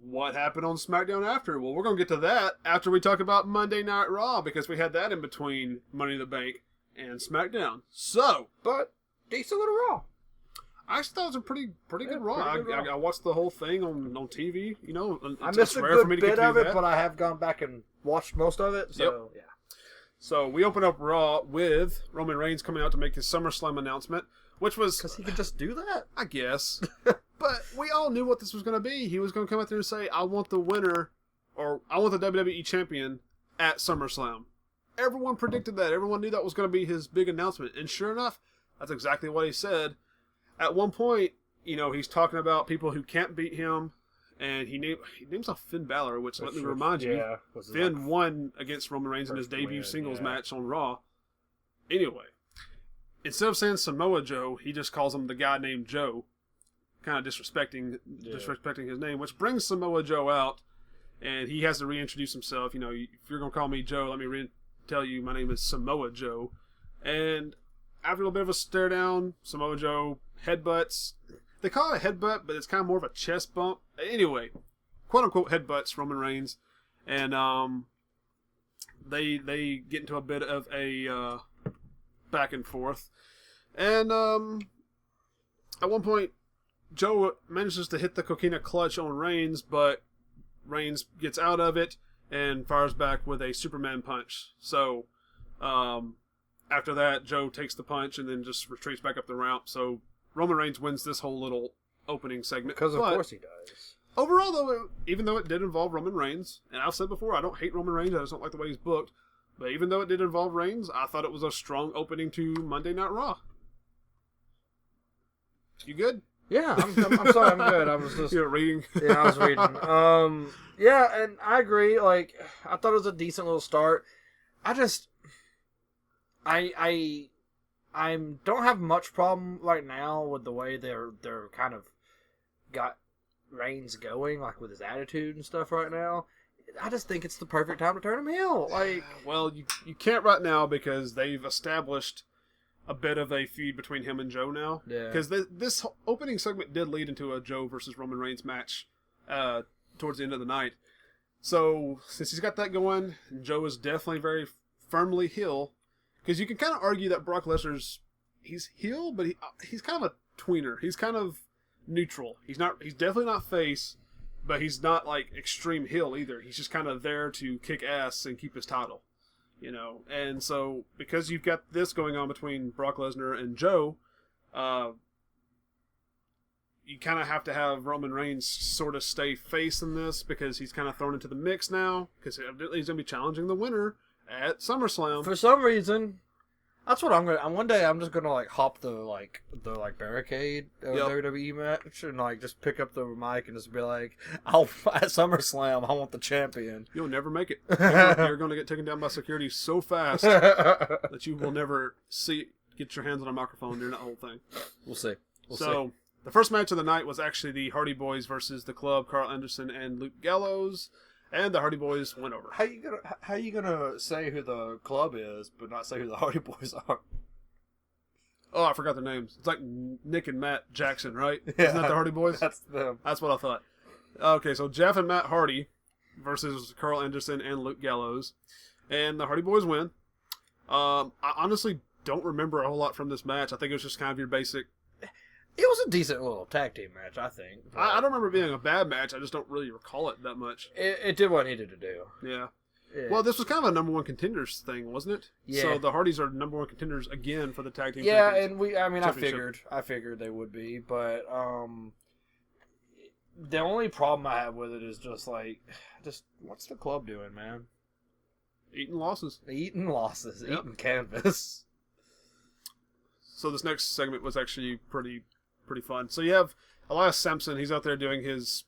what happened on SmackDown after? Well, we're going to get to that after we talk about Monday Night Raw, because we had that in between Money in the Bank and SmackDown. So, but decent little Raw. I actually thought it was a pretty good Raw. I watched the whole thing on TV. I missed a good bit of it, but I have gone back and watched most of it. So yeah. So we open up Raw with Roman Reigns coming out to make his SummerSlam announcement, which was because he could just do that, I guess. But we all knew what this was going to be. He was going to come out there and say, "I want the winner, or I want the WWE champion at SummerSlam." Everyone predicted that. Everyone knew that was going to be his big announcement, and sure enough, that's exactly what he said. At one point, he's talking about people who can't beat him and he names off Finn Balor, which let me remind you, Finn won against Roman Reigns in his debut singles match on Raw. Anyway, instead of saying Samoa Joe, he just calls him the guy named Joe, kind of disrespecting his name, which brings Samoa Joe out, and he has to reintroduce himself. You know, if you're gonna call me Joe, let me tell you my name is Samoa Joe. And after a little bit of a stare down, Samoa Joe headbutts. They call it a headbutt, but it's kind of more of a chest bump. Anyway, quote unquote headbutts Roman Reigns, and they get into a bit of a back and forth, and at one point Joe manages to hit the coquina clutch on Reigns, but Reigns gets out of it and fires back with a Superman punch. So after that, Joe takes the punch and then just retreats back up the ramp. So Roman Reigns wins this whole little opening segment. Because of course he does. Overall, though, even though it did involve Roman Reigns, and I've said before, I don't hate Roman Reigns, I just don't like the way he's booked. But even though it did involve Reigns, I thought it was a strong opening to Monday Night Raw. You good? Yeah, I'm sorry, I'm good. I was just reading. Yeah, I was reading. Yeah, and I agree. Like, I thought it was a decent little start. I don't have much problem right now with the way they're kind of got Reigns going, like with his attitude and stuff right now. I just think it's the perfect time to turn him heel. Like, well, you can't right now because they've established a bit of a feud between him and Joe now. Yeah. Because this opening segment did lead into a Joe versus Roman Reigns match towards the end of the night. So since he's got that going, Joe is definitely very firmly heel. Because you can kind of argue that Brock Lesnar's he's heel, but he's kind of a tweener. He's kind of neutral. He's definitely not face, but he's not like extreme heel either. He's just kind of there to kick ass and keep his title, you know. And so because you've got this going on between Brock Lesnar and Joe, you kind of have to have Roman Reigns sort of stay face in this because he's kind of thrown into the mix now because he's going to be challenging the winner at SummerSlam. For some reason, that's what I'm gonna. One day I'm just gonna like hop the barricade of WWE match and like just pick up the mic and just be like, at SummerSlam I want the champion. You'll never make it. You're going to get taken down by security so fast that you will never get your hands on a microphone during that whole thing. We'll see. So the first match of the night was actually the Hardy Boys versus the Club, Carl Anderson and Luke Gallows. And the Hardy Boys went over. How you gonna say who the Club is, but not say who the Hardy Boys are? Oh, I forgot their names. It's like Nick and Matt Jackson, right? Yeah, isn't that the Hardy Boys? That's them. That's what I thought. Okay, so Jeff and Matt Hardy versus Carl Anderson and Luke Gallows, and the Hardy Boys win. I honestly don't remember a whole lot from this match. I think it was just kind of your basic. It was a decent little tag team match, I think. I don't remember it being a bad match. I just don't really recall it that much. It did what it needed to do. Yeah. Well, this was kind of a number one contenders thing, wasn't it? Yeah. So the Hardys are number one contenders again for the tag team. Yeah, and I figured they would be, but the only problem I have with it is just what's the Club doing, man? Eating losses. Eating canvas. So this next segment was actually pretty fun. So you have Elias Sampson. He's out there doing his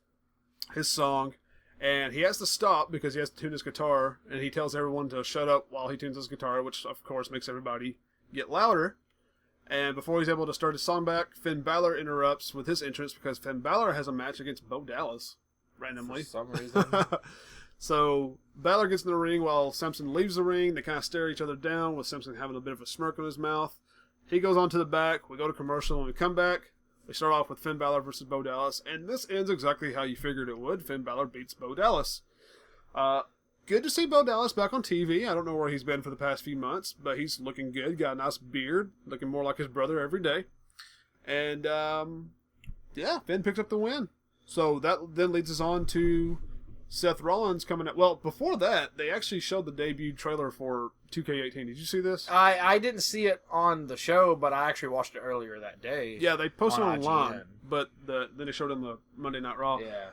song, and he has to stop because he has to tune his guitar, and he tells everyone to shut up while he tunes his guitar, which of course makes everybody get louder. And before he's able to start his song back, Finn Balor interrupts with his entrance because Finn Balor has a match against Bo Dallas randomly. For some reason. So Balor gets in the ring while Sampson leaves the ring. They kind of stare each other down with Sampson having a bit of a smirk on his mouth. He goes on to the back. We go to commercial. When we come back, we start off with Finn Balor versus Bo Dallas. And this ends exactly how you figured it would. Finn Balor beats Bo Dallas. Good to see Bo Dallas back on TV. I don't know where he's been for the past few months, but he's looking good. Got a nice beard. Looking more like his brother every day. And, Finn picks up the win. So that then leads us on to Seth Rollins coming up. Well, before that, they actually showed the debut trailer for 2K18. Did you see this? I didn't see it on the show, but I actually watched it earlier that day. Yeah, they posted it online, but then they showed it on the Monday Night Raw. Yeah.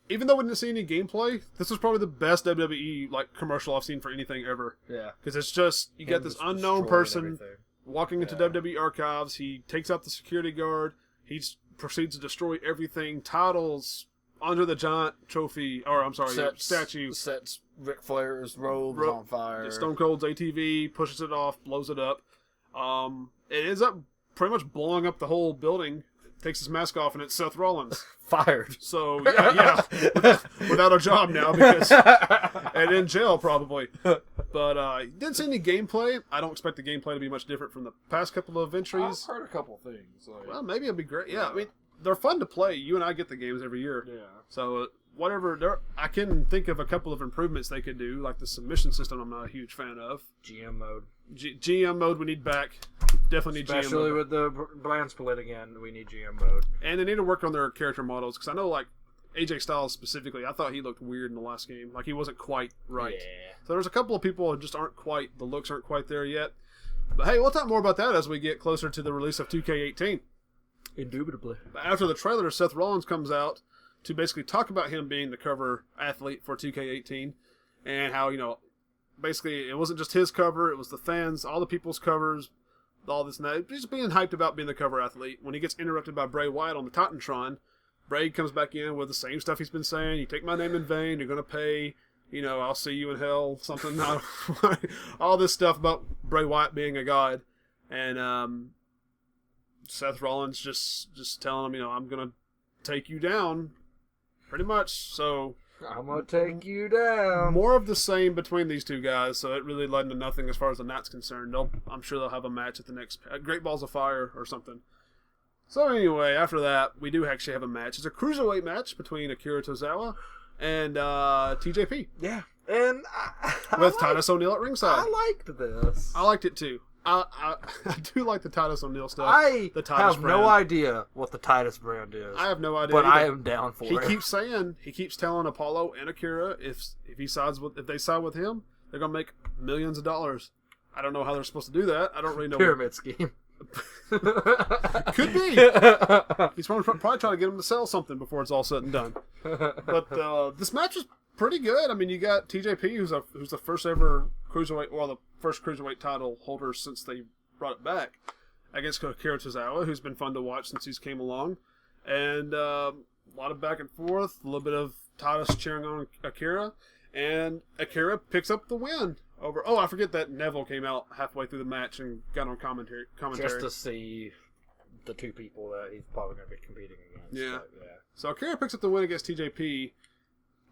Even though we didn't see any gameplay, this was probably the best WWE commercial I've seen for anything ever. Yeah. Because it's just, you get this unknown person walking into WWE archives. He takes out the security guard. He proceeds to destroy everything. Titles, Andre the Giant trophy, or I'm sorry, statue. Sets Ric Flair's robes on fire. Stone Cold's ATV, pushes it off, blows it up. It ends up pretty much blowing up the whole building. Takes his mask off, and it's Seth Rollins. Fired. So, yeah. Without a job now, because... and in jail, probably. But, didn't see any gameplay. I don't expect the gameplay to be much different from the past couple of entries. I've heard a couple things. Well, maybe it'd be great. Yeah, I mean, they're fun to play. You and I get the games every year. Yeah. So, whatever... I can think of a couple of improvements they could do, like the submission system I'm not a huge fan of. GM mode. GM mode we need back. Definitely need GM mode. Especially with the brand split again, we need GM mode. And they need to work on their character models, because I know, like, AJ Styles specifically, I thought he looked weird in the last game. Like, he wasn't quite right. Yeah. So there's a couple of people who just aren't quite, the looks aren't quite there yet. But hey, we'll talk more about that as we get closer to the release of 2K18. Indubitably. After the trailer, Seth Rollins comes out to basically talk about him being the cover athlete for 2K18, and how, you know, basically it wasn't just his cover, it was the fans, all the people's covers, all this and that. Just being hyped about being the cover athlete. When he gets interrupted by Bray Wyatt on the Titantron, Bray comes back in with the same stuff he's been saying. You take my name in vain, you're going to pay, you know, I'll see you in hell, something. All this stuff about Bray Wyatt being a god. And Seth Rollins just telling him, you know, I'm going to take you down, pretty much. So I'm going to take you down. More of the same between these two guys, so it really led to nothing as far as the night's concerned. I'm sure they'll have a match at the next Great Balls of Fire or something. So anyway, after that, we do actually have a match. It's a cruiserweight match between Akira Tozawa and TJP. Yeah. And with Titus O'Neil at ringside. I liked this. I liked it too. I do like the Titus O'Neil stuff. I the Titus have brand. no idea what the Titus brand is. I have no idea, but either. I am down for it. He keeps telling Apollo and Akira if they side with him, they're gonna make millions of dollars. I don't know how they're supposed to do that. I don't really know. Pyramid scheme. Could be. He's probably trying to get him to sell something before it's all said and done. But this match was pretty good. I mean, you got TJP, who's the first ever cruiserweight, well, the first cruiserweight title holder since they brought it back, against Akira Tozawa, who's been fun to watch since he's came along, and a lot of back and forth, a little bit of Titus cheering on Akira, and Akira picks up the win over. Oh, I forget that Neville came out halfway through the match and got on commentary. Just to see the two people that he's probably going to be competing against. Yeah. But, yeah. So Akira picks up the win against TJP.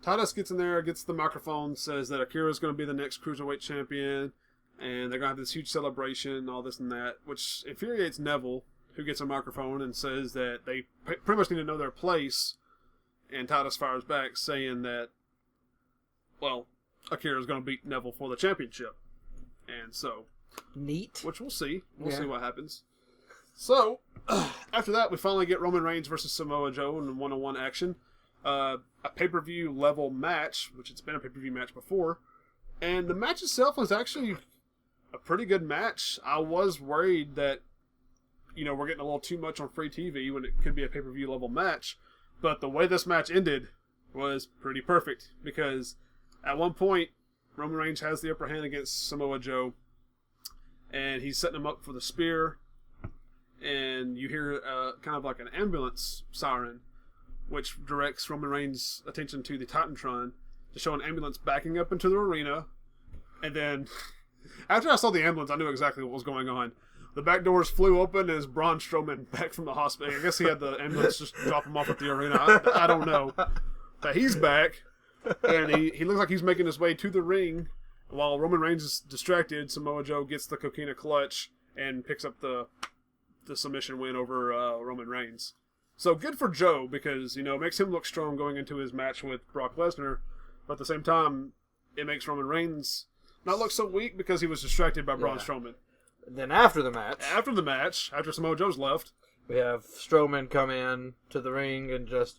Titus gets in there, gets the microphone, says that Akira is going to be the next cruiserweight champion, and they're going to have this huge celebration, all this and that, which infuriates Neville, who gets a microphone and says that they pretty much need to know their place, and Titus fires back saying that, well, Akira is going to beat Neville for the championship. And so... Neat. Which we'll see. We'll see what happens. So, after that, we finally get Roman Reigns versus Samoa Joe in one-on-one action. A pay-per-view level match, which it's been a pay-per-view match before. And the match itself was actually a pretty good match. I was worried that, you know, we're getting a little too much on free TV when it could be a pay-per-view level match. But the way this match ended was pretty perfect, because at one point, Roman Reigns has the upper hand against Samoa Joe, and he's setting him up for the spear, and you hear kind of like an ambulance siren, which directs Roman Reigns' attention to the Titantron to show an ambulance backing up into the arena. And then, after I saw the ambulance, I knew exactly what was going on. The back doors flew open as Braun Strowman back from the hospital. I guess he had the ambulance just drop him off at the arena. I don't know. But he's back, and he looks like he's making his way to the ring. While Roman Reigns is distracted, Samoa Joe gets the Coquina clutch and picks up the submission win over Roman Reigns. So good for Joe, because, you know, it makes him look strong going into his match with Brock Lesnar, but at the same time, it makes Roman Reigns not look so weak because he was distracted by Braun Strowman. Then after the match, after Samoa Joe's left, we have Strowman come in to the ring and just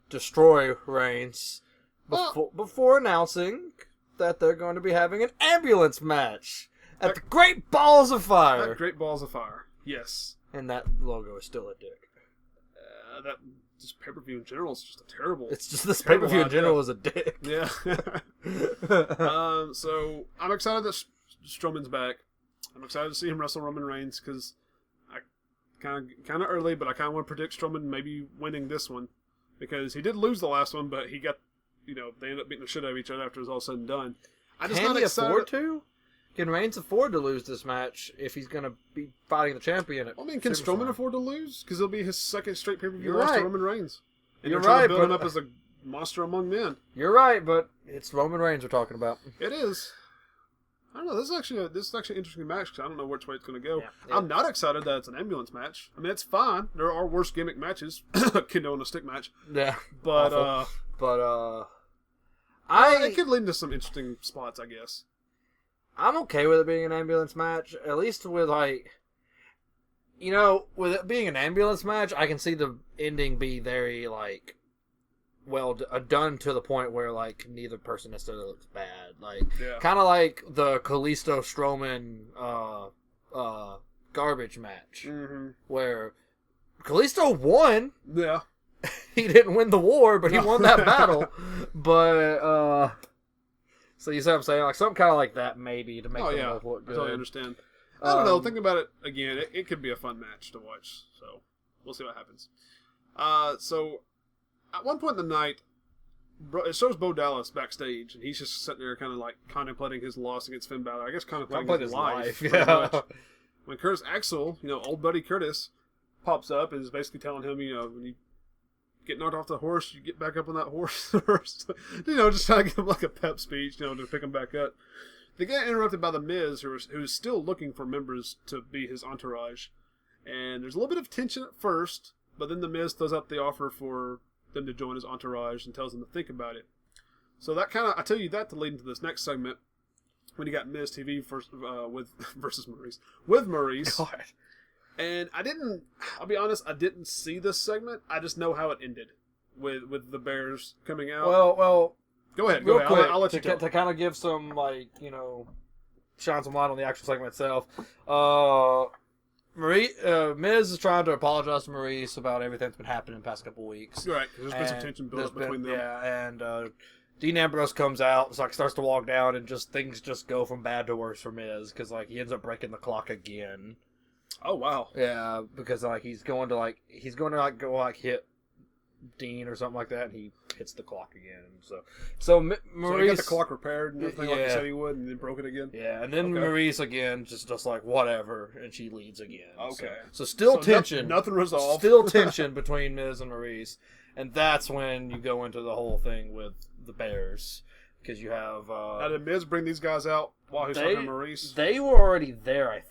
destroy Reigns before announcing that they're going to be having an ambulance match at the Great Balls of Fire. At Great Balls of Fire, yes. And that logo is still a dick. That just pay-per-view in general is just a terrible. It's just this pay-per-view in general is a dick. Yeah. So I'm excited that Strowman's back. I'm excited to see him wrestle Roman Reigns, because I kind of early, but I kind of want to predict Strowman maybe winning this one, because he did lose the last one, but he got, they ended up beating the shit out of each other after it was all said and done. Can he afford to? Can Reigns afford to lose this match if he's going to be fighting the champion? Can Strowman afford to lose? Because it'll be his second straight pay-per-view loss right. to Roman Reigns. And You're trying right, to build him but up as a monster among men. You're right, but it's Roman Reigns we're talking about. It is. I don't know. This is actually an interesting match because I don't know which way it's going to go. Yeah. I'm not excited that it's an ambulance match. I mean, it's fine. There are worse gimmick matches. Kendo and a stick match. Yeah. But it could lead to some interesting spots, I guess. I'm okay with it being an ambulance match, at least with with it being an ambulance match, I can see the ending be very done to the point where neither person necessarily looks bad, kind of like the Kalisto Strowman garbage match, where Kalisto won. Yeah, he didn't win the war, but he won that battle. But so you see what I'm saying? Something kind of like that, maybe, to make them both look good. I totally understand. I don't know. Thinking about it again, it could be a fun match to watch. So we'll see what happens. So at one point in the night, it shows Bo Dallas backstage, and he's just sitting there kind of contemplating his loss against Finn Balor. I guess contemplating his life. Yeah. When Curtis Axel, old buddy Curtis, pops up and is basically telling him, when you get knocked off the horse, you get back up on that horse first. Just trying to give him a pep speech, to pick him back up. They get interrupted by The Miz, who's still looking for members to be his entourage. And there's a little bit of tension at first, but then The Miz throws out the offer for them to join his entourage and tells them to think about it. So that I tell you that to lead into this next segment, when you got Miz TV versus Maurice. With Maurice. God. And I'll be honest, I didn't see this segment. I just know how it ended with the Bears coming out. Well, go ahead. Real quick, I'll let you tell. To kind of give some, shine some light on the actual segment itself. Miz is trying to apologize to Maurice about everything that's been happening in the past couple weeks. Right, because there's been some tension built up between them. Yeah, and n.W.bro comes out, starts to walk down, and things just go from bad to worse for Miz, because he ends up breaking the clock again. Oh wow! Yeah, because he's going to go hit Dean or something like that, and he hits the clock again. So Maurice, so he got the clock repaired and everything like he said he would, and then broke it again. Yeah, and then Maurice again just whatever, and she leads again. Okay. So still tension. Nothing resolved. Still tension between Miz and Maurice, and that's when you go into the whole thing with the Bears, because you have. Now did Miz bring these guys out while he was talking to Maurice? They were already there, I think.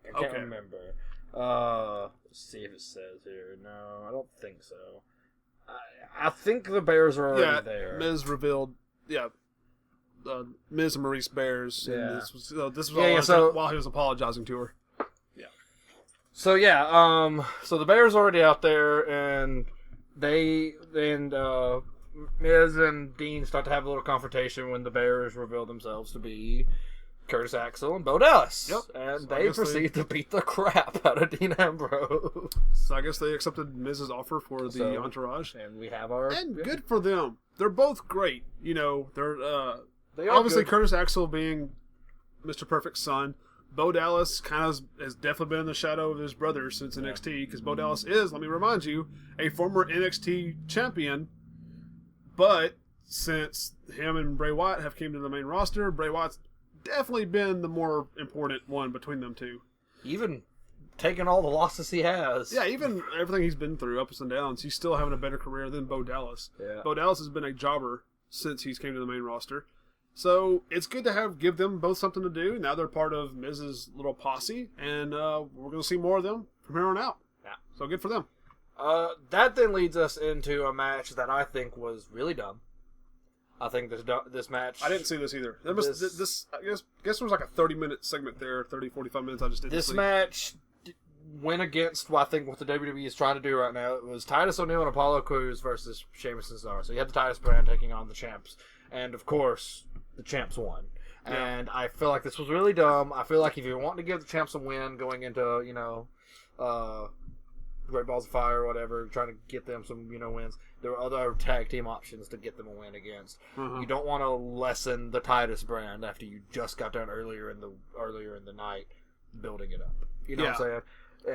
I can't remember. Let's see if it says here. No, I don't think so. I think the Bears are already there. Miz revealed, Miz and Maurice Bears. Yeah. And this was all while he was apologizing to her. Yeah. So so the Bears are already out there, and Miz and Dean start to have a little confrontation when the Bears reveal themselves to be Curtis Axel and Bo Dallas. Yep. And they proceed to beat the crap out of Dean Ambrose. So I guess they accepted Miz's offer for the entourage. And we have our... And good for them. They're both great. They're... They are obviously good. Curtis Axel being Mr. Perfect's son. Bo Dallas has definitely been in the shadow of his brother since NXT, because Bo Dallas is, let me remind you, a former NXT champion. But since him and Bray Wyatt have came to the main roster, Bray Wyatt's definitely been the more important one between them two. Even taking all the losses he has. Yeah, even everything he's been through, ups and downs, he's still having a better career than Bo Dallas. Yeah. Bo Dallas has been a jobber since he's came to the main roster. So it's good to give them both something to do. Now they're part of Miz's little posse, and we're going to see more of them from here on out. Yeah. So good for them. That then leads us into a match that I think was really dumb. I think this match... I didn't see this either. I guess there was like a 30-minute segment there, 30, 45 minutes I just didn't see. This match went against what the WWE is trying to do right now. It was Titus O'Neil and Apollo Crews versus Sheamus and Cesaro. So you had the Titus brand taking on the champs. And, of course, the champs won. Yeah. And I feel like this was really dumb. I feel like if you're wanting to give the champs a win going into, Great Balls of Fire or whatever, trying to get them some, wins, there are other tag team options to get them a win against. Mm-hmm. You don't want to lessen the Titus brand after you just got done earlier in the night building it up. You know what I'm saying?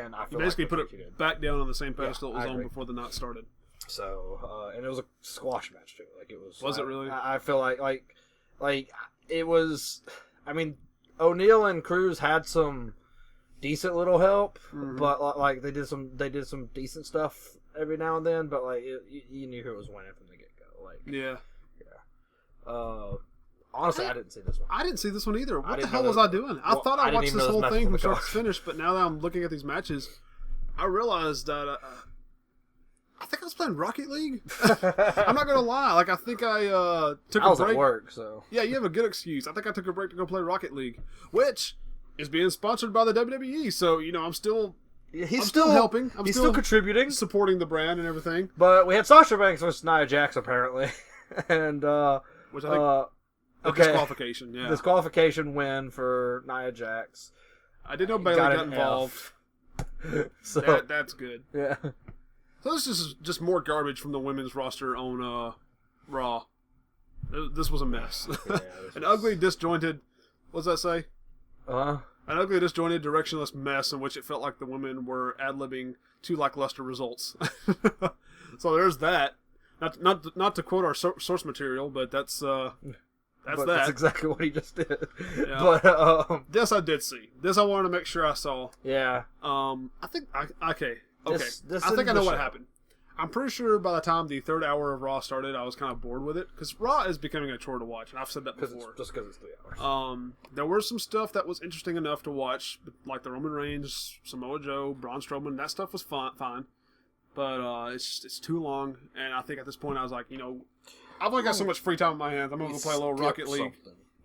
And I feel you basically put it back down on the same pedestal it was on before the night started. So, and it was a squash match too. Like it was. Was it really? I feel like it was. I mean, O'Neal and Cruz had some decent little help, but like they did some decent stuff every now and then. But like you knew who was winning from the get go. Like yeah. Honestly, I didn't see this one. I didn't see this one either. What the hell was I doing? I thought I watched this whole thing from start to finish, but now that I'm looking at these matches, I realized that I think I was playing Rocket League. I'm not gonna lie. Like I think I took a break. I was at work, so yeah, you have a good excuse. I think I took a break to go play Rocket League, which is being sponsored by the WWE. So I'm still. I'm still helping. He's still contributing, supporting the brand and everything. But we had Sasha Banks versus Nia Jax apparently, and which I think. Disqualification, yeah. Disqualification win for Nia Jax. I didn't know Bayley got involved. So that's good. Yeah. So this is just more garbage from the women's roster on Raw. This was a mess. Yeah, An ugly, disjointed. What does that say? An ugly, disjointed, directionless mess in which it felt like the women were ad-libbing two lackluster results. So there's that. Not to quote our source material, but that's. That's exactly what he just did. Yeah. But this I did see. This I wanted to make sure I saw. Yeah. I think okay. This I think I know what happened. I'm pretty sure by the time the third hour of Raw started, I was kind of bored with it because Raw is becoming a chore to watch, and I've said that before. Just because it's 3 hours. There was some stuff that was interesting enough to watch, like the Roman Reigns, Samoa Joe, Braun Strowman. That stuff was fine, but it's too long, and I think at this point I was like, I've only got so much free time in my hands. I'm going to go play a little Rocket League.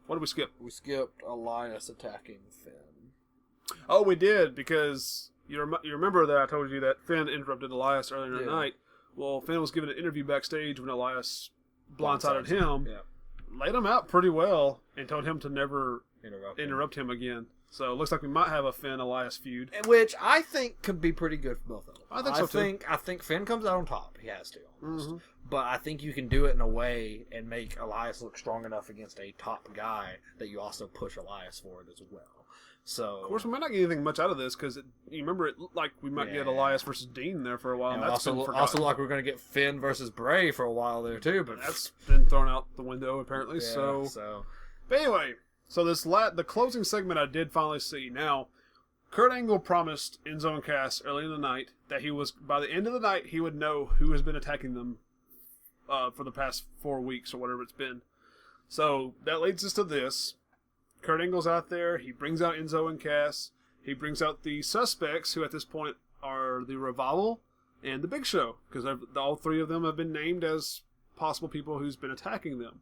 What did we skip? We skipped Elias attacking Finn. Oh, we did, because you remember that I told you that Finn interrupted Elias earlier in the night. Well, Finn was given an interview backstage when Elias blindsided him, laid him out pretty well, and told him to never interrupt him again. So it looks like we might have a Finn-Elias feud. Which I think could be pretty good for both of them. I think so, too. I think Finn comes out on top. He has to, almost. Mm-hmm. But I think you can do it in a way and make Elias look strong enough against a top guy that you also push Elias forward as well. So, of course, we might not get anything much out of this because you remember it looked like we might get Elias versus Dean there for a while. And that's also like we're going to get Finn versus Bray for a while there too. But that's been thrown out the window apparently. So. But anyway, so the closing segment I did finally see. Now, Kurt Angle promised Enzo and Cass early in the night that by the end of the night he would know who has been attacking them for the past 4 weeks or whatever it's been. So that leads us to this. Kurt Angle's out there. He brings out Enzo and Cass. He brings out the suspects, who at this point are the Revival and the Big Show, because all three of them have been named as possible people who's been attacking them.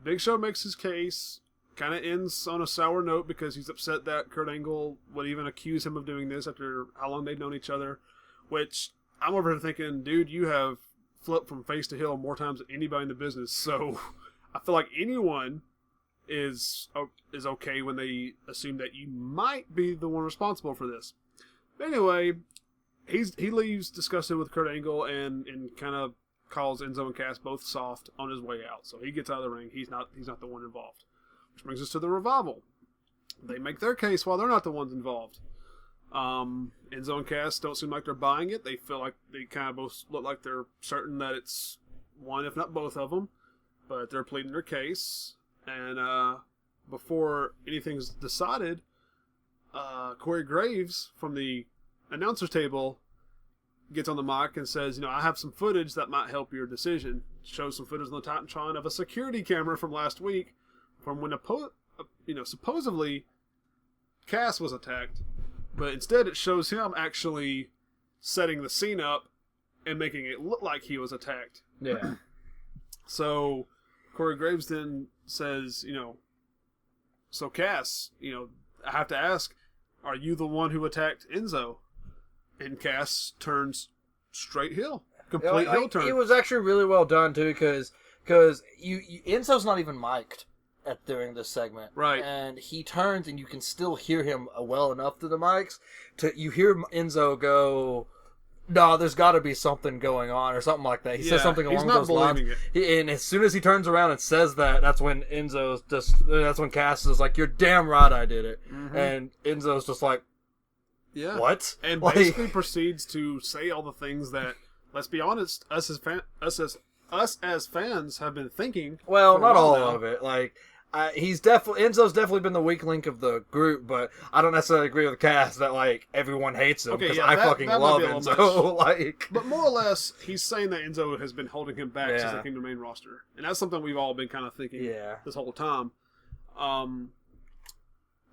Big Show makes his case, kind of ends on a sour note because he's upset that Kurt Angle would even accuse him of doing this after how long they've known each other, which I'm over here thinking, dude, you have flipped from face to heel more times than anybody in the business, so I feel like anyone is okay when they assume that you might be the one responsible for this. But anyway, he leaves disgusted with Kurt Angle and kind of calls Enzo and Cass both soft on his way out. So he gets out of the ring. He's not the one involved. Which brings us to the Revival. They make their case while they're not the ones involved. Enzo and Cass don't seem like they're buying it. They feel like they kind of both look like they're certain that it's one, if not both of them. But they're pleading their case. And before anything's decided, Corey Graves from the announcer's table gets on the mic and says, I have some footage that might help your decision. Shows some footage on the Titantron of a security camera from last week from when supposedly Cass was attacked, but instead it shows him actually setting the scene up and making it look like he was attacked. Yeah. So Corey Graves then says, so Cass, I have to ask, are you the one who attacked Enzo? And Cass turns straight heel. Complete heel turn. It was actually really well done, too, because Enzo's not even mic'd during this segment. Right. And he turns, and you can still hear him well enough through the mics. You hear Enzo go, no, there's got to be something going on, or something like that. He says something along those lines. And as soon as he turns around and says that, that's when Cass is like, you're damn right I did it. Mm-hmm. And Enzo's just like, what? And basically proceeds to say all the things that let's be honest, us as fans have been thinking. Well, for a not while all now. of it. Like, Enzo's definitely been the weak link of the group, but I don't necessarily agree with Cass that like everyone hates him Okay, because yeah, I that fucking might love be a little Enzo. Like, But more or less, he's saying that Enzo has been holding him back since Yeah. they came to the main roster, and that's something we've all been kind of thinking yeah, this whole time.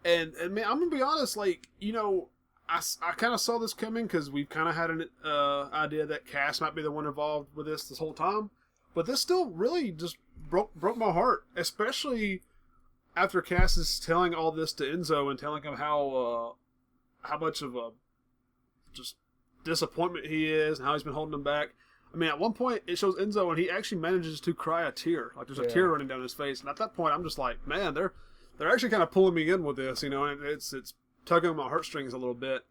And man, I'm gonna be honest, like, you know, I kind of saw this coming because we've kind of had an idea that Cass might be the one involved with this whole time, but this still really just broke my heart, especially after Cass is telling all this to Enzo and telling him how much of a just disappointment he is and how he's been holding him back. I mean, at one point it shows Enzo and he actually manages to cry a tear, like there's a tear running down his face, and at that point I'm just like, man, they're actually kind of pulling me in with this, you know, and it's tugging on my heartstrings a little bit.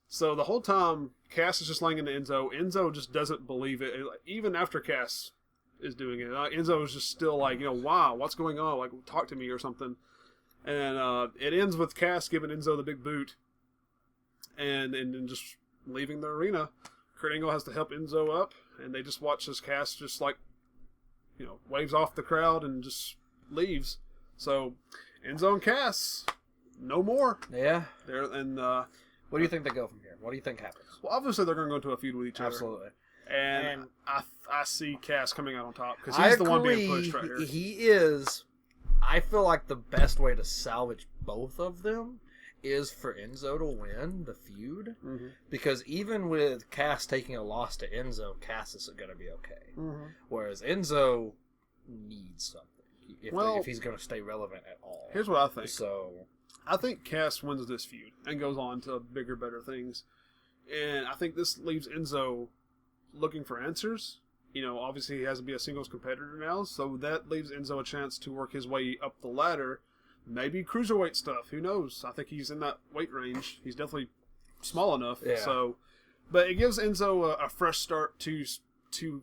So the whole time Cass is just laying into Enzo. Enzo just doesn't believe it, even after Cass is doing it. Enzo is just still like, you know, wow, what's going on? Like, talk to me or something. And it ends with Cass giving Enzo the big boot, and then just leaving the arena. Kurt Angle has to help Enzo up, and they just watch as Cass just like, you know, waves off the crowd and just leaves. So Enzo and Cass, no more. yeah. What do you think they go from here? What do you think happens? Well, obviously they're going to go into a feud with each other. Absolutely. And I see Cass coming out on top because I he's the agree. one being pushed right here. He is. I feel like the best way to salvage both of them is for Enzo to win the feud, because even with Cass taking a loss to Enzo, Cass is going to be okay. Whereas Enzo needs something if he's going to stay relevant at all. Here's what I think. So I think Cass wins this feud and goes on to bigger, better things. And I think this leaves Enzo looking for answers. You know, obviously he has to be a singles competitor now, so that leaves Enzo a chance to work his way up the ladder. Maybe cruiserweight stuff. Who knows? I think he's in that weight range. He's definitely small enough. Yeah. So, but it gives Enzo a fresh start to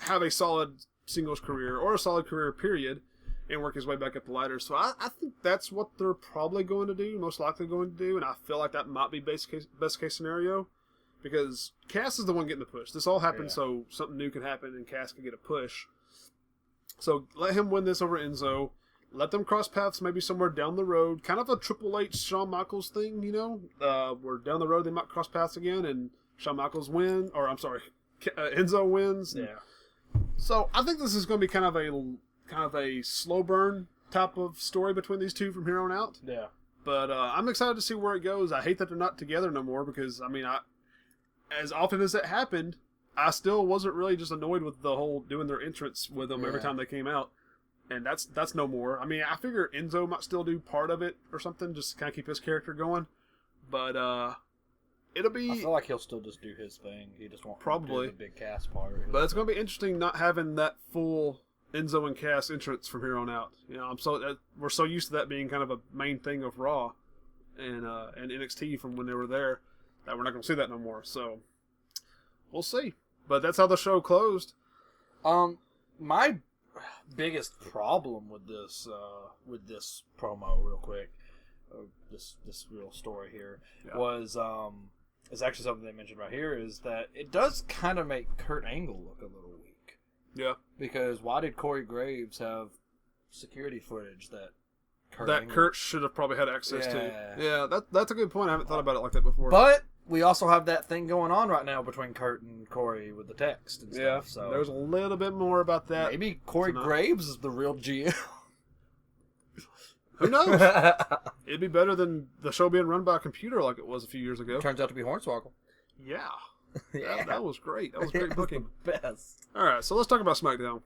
have a solid singles career or a solid career period, and work his way back up the ladder. So I think that's what they're probably going to do, most likely going to do, and I feel like that might be best case scenario, because Cass is the one getting the push. This all happened so something new can happen and Cass can get a push. So let him win this over Enzo. Let them cross paths maybe somewhere down the road. Kind of a Triple H Shawn Michaels thing, you know? Where down the road they might cross paths again and Shawn Michaels win, or I'm sorry, Enzo wins. yeah. So I think this is going to be kind of a slow burn type of story between these two from here on out. Yeah. But I'm excited to see where it goes. I hate that they're not together no more because, I mean, as often as it happened, I still wasn't really just annoyed with the whole doing their entrance with them every time they came out. And that's no more. I mean, I figure Enzo might still do part of it or something, just to kind of keep his character going. But it'll be... I feel like he'll still just do his thing. He just won't Probably. do the big Cass part. But it's going to be interesting not having that full Enzo and Cass entrance from here on out. You know, we're so used to that being kind of a main thing of Raw and NXT from when they were there that we're not going to see that no more. So we'll see. But that's how the show closed. My biggest problem with this promo, real quick, this real story here was is actually something they mentioned right here, is that it does kind of make Kurt Angle look a little weak. Yeah. Because why did Corey Graves have security footage that Kurt should have probably had access to? Yeah. Yeah, that's a good point. I haven't thought about it like that before. But we also have that thing going on right now between Kurt and Corey with the text and stuff. yeah, So there's a little bit more about that. maybe Corey Graves is the real GM. Who knows? It'd be better than the show being run by a computer like it was a few years ago. Turns out to be Hornswoggle. Yeah. Yeah. That was great. That was great booking. Best. All right, so let's talk about SmackDown.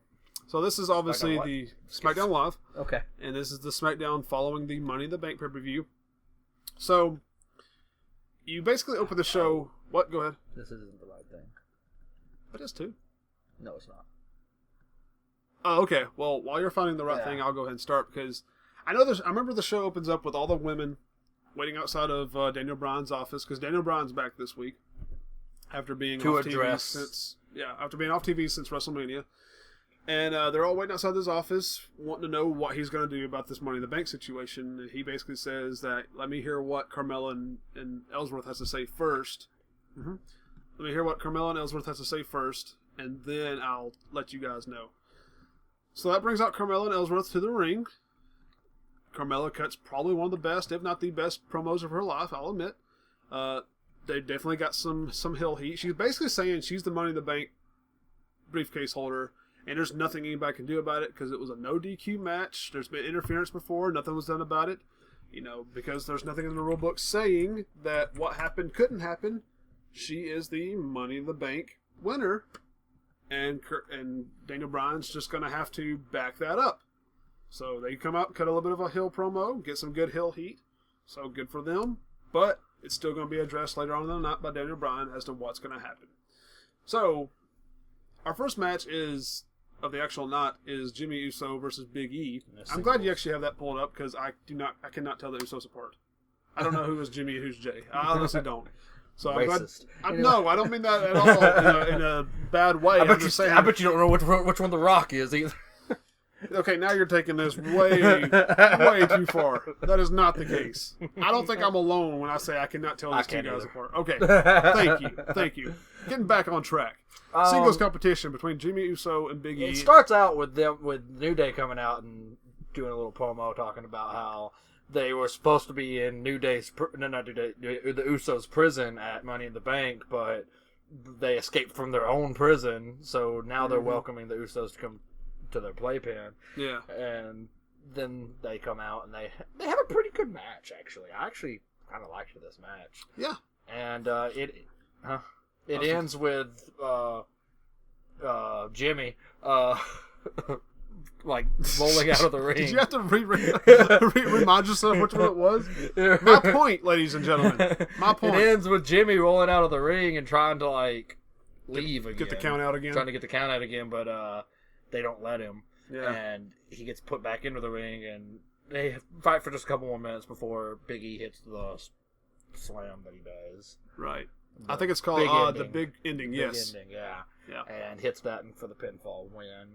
So this is obviously SmackDown the SmackDown Live, Okay. and this is the SmackDown following the Money in the Bank pay-per-view. So you basically open the show. What? Go ahead. This isn't the right thing. It is too. No, it's not. Oh, okay. Well, while you're finding the right Yeah. thing, I'll go ahead and start because I remember the show opens up with all the women waiting outside of Daniel Bryan's office because Daniel Bryan's back this week after being To off address- TV since WrestleMania, and they're all waiting outside his office, wanting to know what he's going to do about this Money in the Bank situation. And he basically says that let me hear what Carmella and Ellsworth has to say first. let me hear what Carmella and Ellsworth has to say first, and then I'll let you guys know. So that brings out Carmella and Ellsworth to the ring. Carmella cuts probably one of the best, if not the best, promos of her life, I'll admit. They definitely got some heel heat. She's basically saying she's the Money in the Bank briefcase holder, and there's nothing anybody can do about it because it was a no DQ match. There's been interference before. Nothing was done about it. Because there's nothing in the rule book saying that what happened couldn't happen. She is the Money in the Bank winner, and Daniel Bryan's just going to have to back that up. So they come out, cut a little bit of a heel promo, get some good heel heat. So good for them. But it's still going to be addressed later on in the night by Daniel Bryan as to what's going to happen. So our first match of the actual night is Jimmy Uso versus Big E. I'm glad you actually have that pulled up because I cannot tell the Usos apart. I don't know who is Jimmy and who's Jay. I honestly don't. So I'm Racist. glad. No, I don't mean that at all in a bad way. I bet you don't know which one The Rock is either. Okay, now you're taking this way too far. That is not the case. I don't think I'm alone when I say I cannot tell these two guys apart. Okay, thank you. Getting back on track. Singles competition between Jimmy Uso and Big E. It starts out with New Day coming out and doing a little promo talking about how they were supposed to be in the Usos' prison at Money in the Bank, but they escaped from their own prison, so now they're welcoming the Usos to come to their playpen. Yeah. And then they come out and they have a pretty good match, actually. I actually kind of liked this match. Yeah. And it ends with Jimmy like rolling out of the ring. Did you have to remind yourself which one it was? My point, ladies and gentlemen. My point. It ends with Jimmy rolling out of the ring and trying to leave again. Get the count out again. Trying to get the count out again, but they don't let him. Yeah. And he gets put back into the ring, and they fight for just a couple more minutes before Big E hits the slam that he does. Right. I think it's called the Big Ending, yes. Big Ending, yeah. Yeah. And hits that for the pinfall win.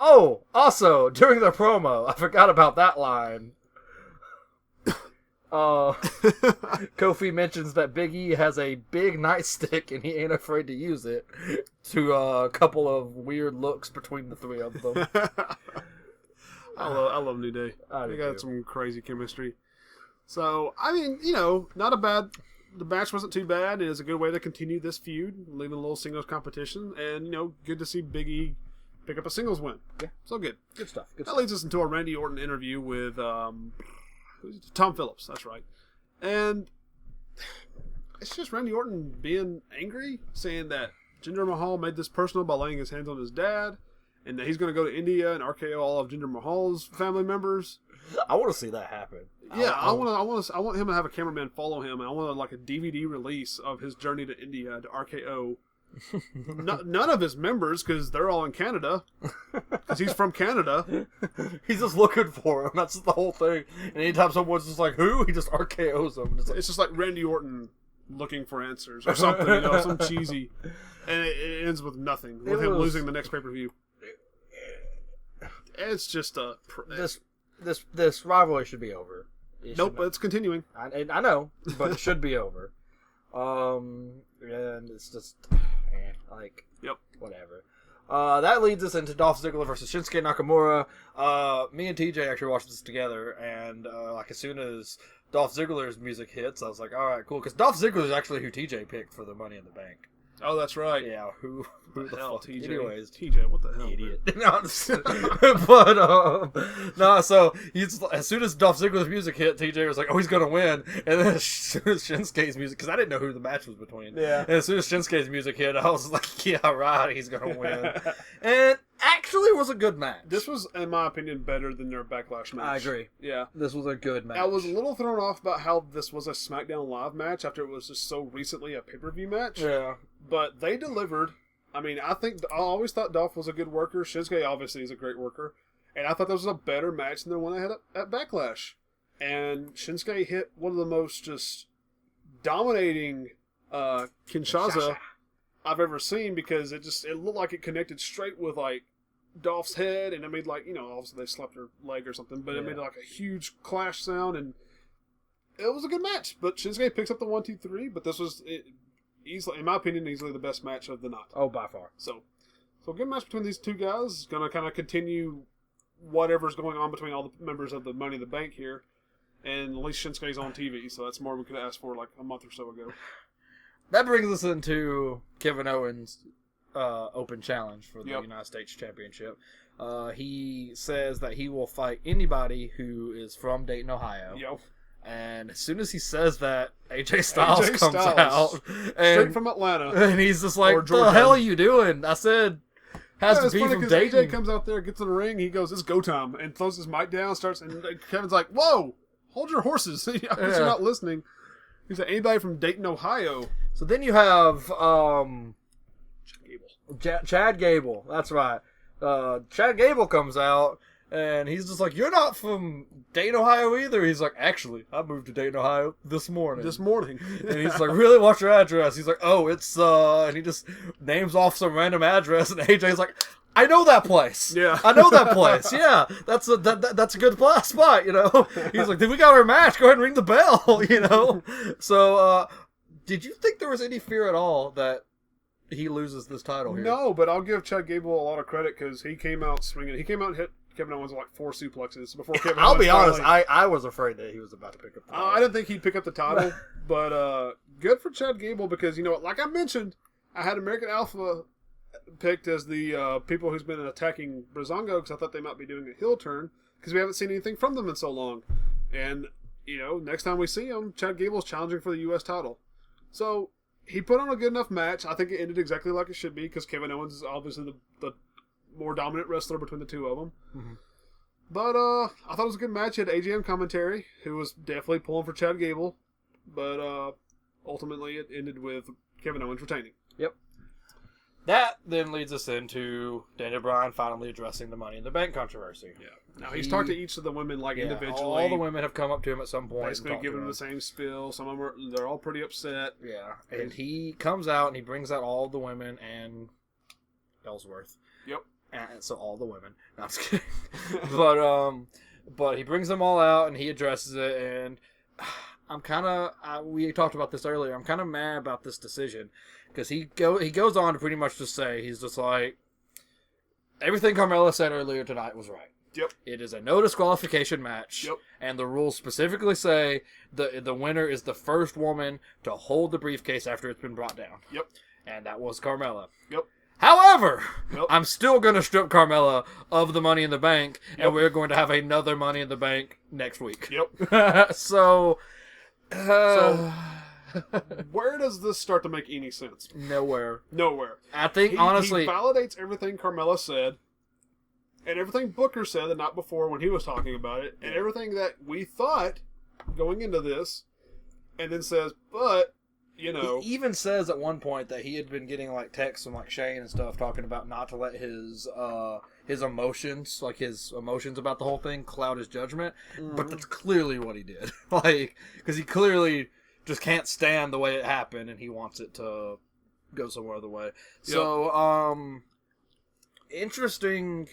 Also, during the promo, I forgot about that line. Kofi mentions that Big E has a big nightstick and he ain't afraid to use it, to a couple of weird looks between the three of them. I love New Day. They got some crazy chemistry. So, not a bad... The match wasn't too bad. It is a good way to continue this feud, leaving a little singles competition, and, good to see Big E pick up a singles win. Yeah, so good. Good stuff. That leads us into a Randy Orton interview with Tom Phillips, that's right. And it's just Randy Orton being angry, saying that Jinder Mahal made this personal by laying his hands on his dad, and that he's going to go to India and RKO all of Jinder Mahal's family members. I want to see that happen. Yeah, I want him to have a cameraman follow him, and I want a DVD release of his journey to India to RKO. None of his members, because they're all in Canada. Because he's from Canada. He's just looking for him. That's the whole thing. And anytime someone's just like, who? He just RKOs them. It's just like Randy Orton looking for answers or something, some cheesy. And it ends with nothing, with him losing the next pay-per-view. It's just This rivalry should be over. Nope, it's continuing. I know, but it should be over. And it's just, yep, whatever. That leads us into Dolph Ziggler versus Shinsuke Nakamura. Me and TJ actually watched this together, and as soon as Dolph Ziggler's music hits, I was like, all right, cool, because Dolph Ziggler is actually who TJ picked for the Money in the Bank. Oh, that's right. Yeah, who the hell, fuck? TJ? Anyways, TJ, what the hell, idiot? No, so as soon as Dolph Ziggler's music hit, TJ was like, "Oh, he's gonna win." And then as soon as Shinsuke's music, because I didn't know who the match was between. Yeah. And as soon as Shinsuke's music hit, I was like, "Yeah, right, he's gonna win." And actually, it was a good match. This was, in my opinion, better than their Backlash match. I agree. Yeah, this was a good match. I was a little thrown off about how this was a SmackDown Live match after it was just so recently a pay-per-view match. Yeah. But they delivered. I always thought Dolph was a good worker. Shinsuke obviously is a great worker. And I thought this was a better match than the one they had at Backlash. And Shinsuke hit one of the most just dominating Kinshasa I've ever seen, because it looked like it connected straight with Dolph's head, and it made obviously they slapped her leg or something, but it made a huge clash sound, and it was a good match. But Shinsuke picks up the 1, 2, 3, but this was easily, in my opinion, easily the best match of the night. Oh, by far. So a good match between these two guys. Going to kind of continue whatever's going on between all the members of the Money in the Bank here. And at least Shinsuke's on TV, so that's more we could ask for like a month or so ago. That brings us into Kevin Owens' open challenge for the United States Championship. He says that he will fight anybody who is from Dayton, Ohio. Yep. And as soon as he says that, AJ Styles comes out. Straight from Atlanta. And he's just like, what the hell are you doing? I said, has to be from Dayton. AJ comes out there, gets in the ring, he goes, it's go time, and throws his mic down, and Kevin's like, whoa, hold your horses. I guess you're not listening. He's like, anybody from Dayton, Ohio. So then you have Chad Gable. That's right. Chad Gable comes out, and he's just like, you're not from Dayton, Ohio either. He's like, actually, I moved to Dayton, Ohio this morning. And he's like, really? What's your address? He's like, oh, it's, and he just names off some random address, and AJ's like, I know that place. Yeah. I know that place. Yeah. That's a good spot, you know? He's like, we got our match. Go ahead and ring the bell, you know? So, did you think there was any fear at all that he loses this title here? No, but I'll give Chad Gable a lot of credit because he came out swinging. He came out and hit Kevin Owens like 4 suplexes before Kevin Owens. I'll be honest, I was afraid that he was about to pick up the title. I didn't think he'd pick up the title, but good for Chad Gable because, you know, like I mentioned, I had American Alpha picked as the people who's been attacking Breezango because I thought they might be doing a heel turn because we haven't seen anything from them in so long. And, you know, next time we see him, Chad Gable's challenging for the U.S. title. So he put on a good enough match. I think it ended exactly like it should be because Kevin Owens is obviously the more dominant wrestler between the two of them. Mm-hmm. But I thought it was a good match. He had AGM commentary, who was definitely pulling for Chad Gable. But ultimately it ended with Kevin Owens retaining. Yep. That then leads us into Daniel Bryan finally addressing the Money in the Bank controversy. Yeah. Now, he's talked to each of the women individually. All the women have come up to him at some point. Basically giving him the same spiel. Some of them they're all pretty upset. Yeah. And he comes out and he brings out all the women and Ellsworth. Yep. And so all the women. No, I'm just kidding. But he brings them all out and he addresses it, and I'm kind of, we talked about this earlier, I'm kind of mad about this decision. Because he goes on to pretty much just say, he's just like, everything Carmella said earlier tonight was right. Yep. It is a no disqualification match. Yep. And the rules specifically say the winner is the first woman to hold the briefcase after it's been brought down. Yep. And that was Carmella. Yep. However, I'm still going to strip Carmella of the Money in the Bank, and we're going to have another Money in the Bank next week. Yep. So where does this start to make any sense? Nowhere. I think, honestly, he validates everything Carmella said, and everything Booker said the night before when he was talking about it, and everything that we thought going into this, and then says, but, you know. He even says at one point that he had been getting like texts from like Shane and stuff talking about not to let his emotions, like his emotions about the whole thing, cloud his judgment. Mm-hmm. But that's clearly what he did. Like, because he clearly just can't stand the way it happened, and he wants it to go some other way. Yep. So, interesting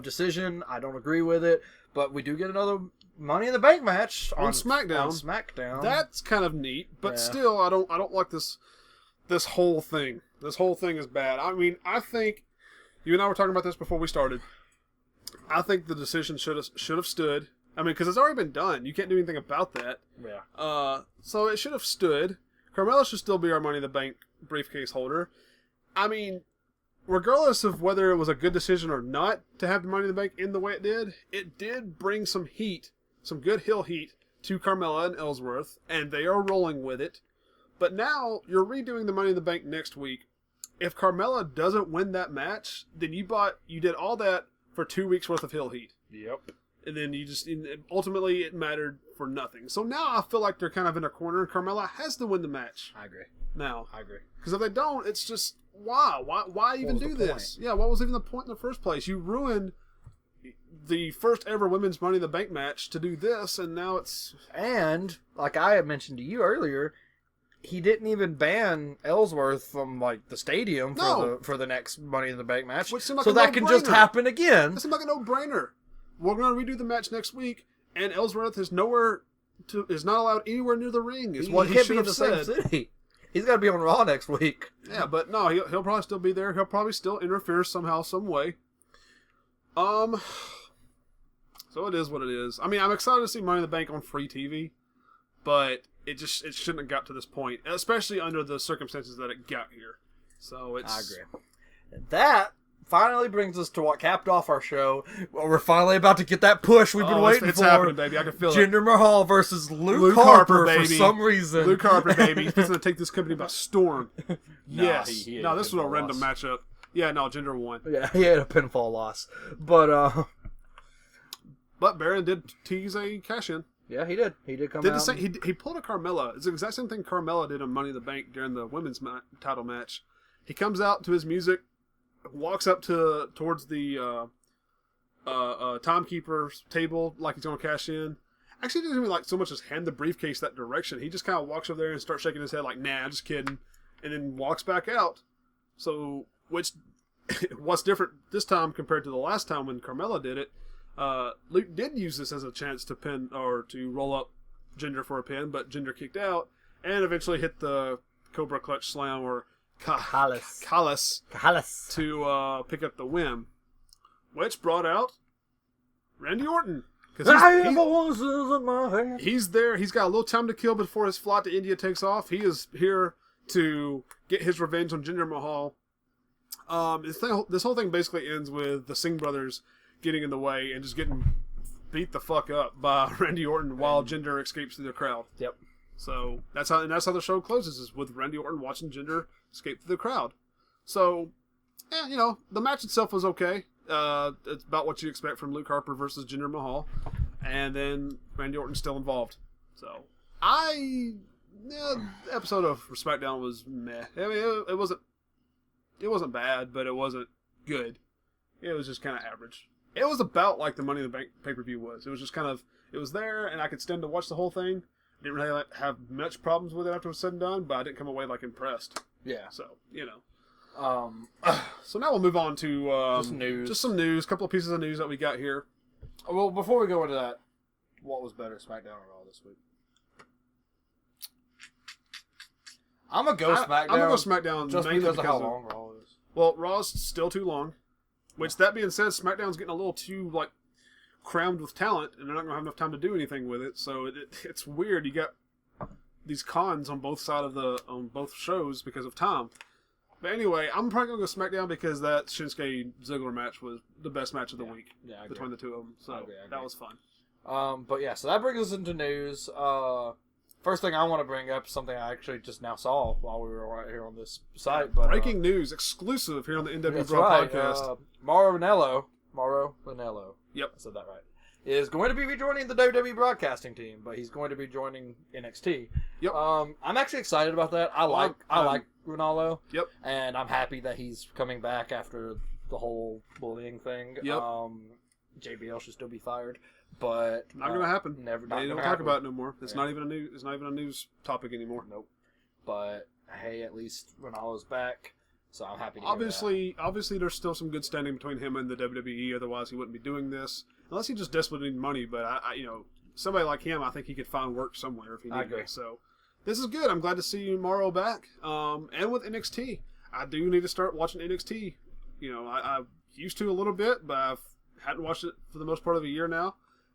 decision. I don't agree with it, but we do get another Money in the Bank match on SmackDown. That's kind of neat, but still, I don't like this whole thing. This whole thing is bad. I mean, I think you and I were talking about this before we started. I think the decision should have stood. I mean, because it's already been done. You can't do anything about that. Yeah. So it should have stood. Carmella should still be our Money in the Bank briefcase holder. I mean, regardless of whether it was a good decision or not to have the Money in the Bank in the way it did bring some heat, some good heel heat to Carmella and Ellsworth, and they are rolling with it. But now you're redoing the Money in the Bank next week. If Carmella doesn't win that match, then you did all that for 2 weeks worth of heel heat. Yep. And then ultimately it mattered for nothing. So now I feel like they're kind of in a corner, and Carmella has to win the match. I agree. Now. I agree. Because if they don't, it's just, why even do this? Yeah, what was even the point in the first place? You ruined the first ever women's Money in the Bank match to do this, and now it's... And, like I had mentioned to you earlier, he didn't even ban Ellsworth from like the stadium for the next Money in the Bank match. Which seemed like so that can just happen again. That seemed like a no-brainer. We're going to redo the match next week, and Ellsworth is not allowed anywhere near the ring. Is what he should have said. Same city. He's got to be on Raw next week. Yeah, but no, he'll probably still be there. He'll probably still interfere somehow, some way. So it is what it is. I mean, I'm excited to see Money in the Bank on free TV, but it shouldn't have got to this point, especially under the circumstances that it got here. So it's... I agree. And that finally brings us to what capped off our show. Well, we're finally about to get that push we've been waiting for. It's happening, baby. I can feel Jinder it. Mahal versus Luke Harper, baby. for some reason. Luke Harper, baby. He's going to take this company by storm. Nah, Yes. No, this was a random matchup. Yeah, no, Jinder won. Yeah, he had a pinfall loss. But Baron did tease a cash-in. yeah, he did. He did come Did out. the same, he pulled a Carmella. It's the exact same thing Carmella did on Money in the Bank during the women's title match. He comes out to his music, walks up towards the timekeeper's table like he's going to cash in. Actually, he doesn't even like so much as hand the briefcase that direction. He just kind of walks over there and starts shaking his head like, nah, I'm just kidding. And then walks back out. So, what's different this time compared to the last time when Carmella did it, Luke did use this as a chance to pin or to roll up Jinder for a pin, but Jinder kicked out and eventually hit the Cobra Clutch Slam or Callus to pick up the win, which brought out Randy Orton. He's there. He's got a little time to kill before his flight to India takes off. He is here to get his revenge on Jinder Mahal. This whole thing basically ends with the Singh brothers getting in the way and just getting beat the fuck up by Randy Orton while Jinder escapes through the crowd. Yep. So that's how the show closes, is with Randy Orton watching Jinder escape through the crowd. So, yeah, the match itself was okay. It's about what you expect from Luke Harper versus Jinder Mahal, and then Randy Orton's still involved. So, the episode of SmackDown was meh. I mean, it wasn't bad, but it wasn't good. It was just kind of average. It was about like the Money in the Bank pay-per-view was. It was just kind of, it was there, and I could stand to watch the whole thing. Didn't really have much problems with it after it was said and done, but I didn't come away like impressed. Yeah. So, so now we'll move on to just news. Just some news. A couple of pieces of news that we got here. Well, before we go into that, what was better, SmackDown or Raw this week? I'm gonna go SmackDown. I'm gonna go SmackDown just because of how long Raw is. Well, Raw's still too long. Which, that being said, SmackDown's getting a little too crammed with talent, and they're not gonna have enough time to do anything with it. So it's weird. You got these cons on both both shows because of time. But anyway, I'm probably gonna go SmackDown because that Shinsuke Ziggler match was the best match of the week between the two of them. So I agree. That was fun. But yeah, so that brings us into news. First thing I want to bring up is something I actually just now saw while we were right here on this site. But breaking news, exclusive here on the n.W.bro podcast. Mauro Ranallo. Yep, I said that right. Is going to be rejoining the WWE broadcasting team, but he's going to be joining NXT. Yep. I'm actually excited about that. I like Ranallo. Yep. And I'm happy that he's coming back after the whole bullying thing. Yep. JBL should still be fired. But not going to happen. They don't talk about it no more. It's not even a news topic anymore. Nope. But hey, at least Ronaldo's back, so I'm happy to Obviously, there's still some good standing between him and the WWE. Otherwise, he wouldn't be doing this unless he just desperately needed money. But I somebody like him, I think he could find work somewhere if he needed it. So this is good. I'm glad to see Mauro back. And with NXT, I do need to start watching NXT. I used to a little bit, but I hadn't watched it for the most part of a year now.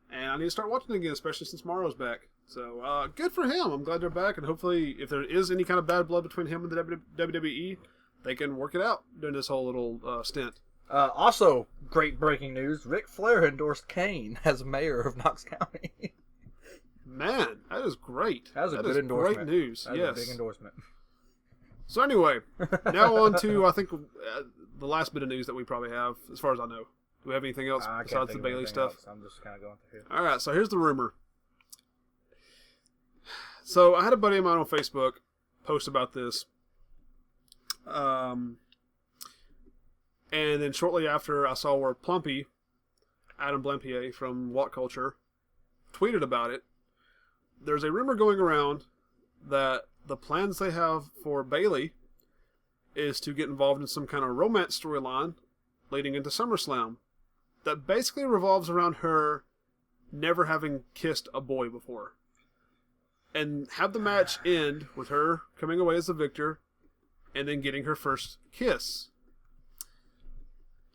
And I need to start watching it again, especially since Mauro's back. So, good for him. I'm glad they're back. And hopefully, if there is any kind of bad blood between him and the WWE, they can work it out during this whole little stint. Also, great breaking news. Ric Flair endorsed Kane as mayor of Knox County. Man, that is great. That is a good endorsement. Great news. That is a big endorsement. So anyway, now on to, I think, the last bit of news that we probably have, as far as I know. Do we have anything else besides the Bailey stuff? I'm just kind of going through here. All right, so here's the rumor. So I had a buddy of mine on Facebook post about this. And then shortly after, I saw where Plumpy, Adam Blampier from What Culture, tweeted about it. There's a rumor going around that the plans they have for Bailey is to get involved in some kind of romance storyline leading into SummerSlam that basically revolves around her never having kissed a boy before. and have the match end with her coming away as the victor and then getting her first kiss.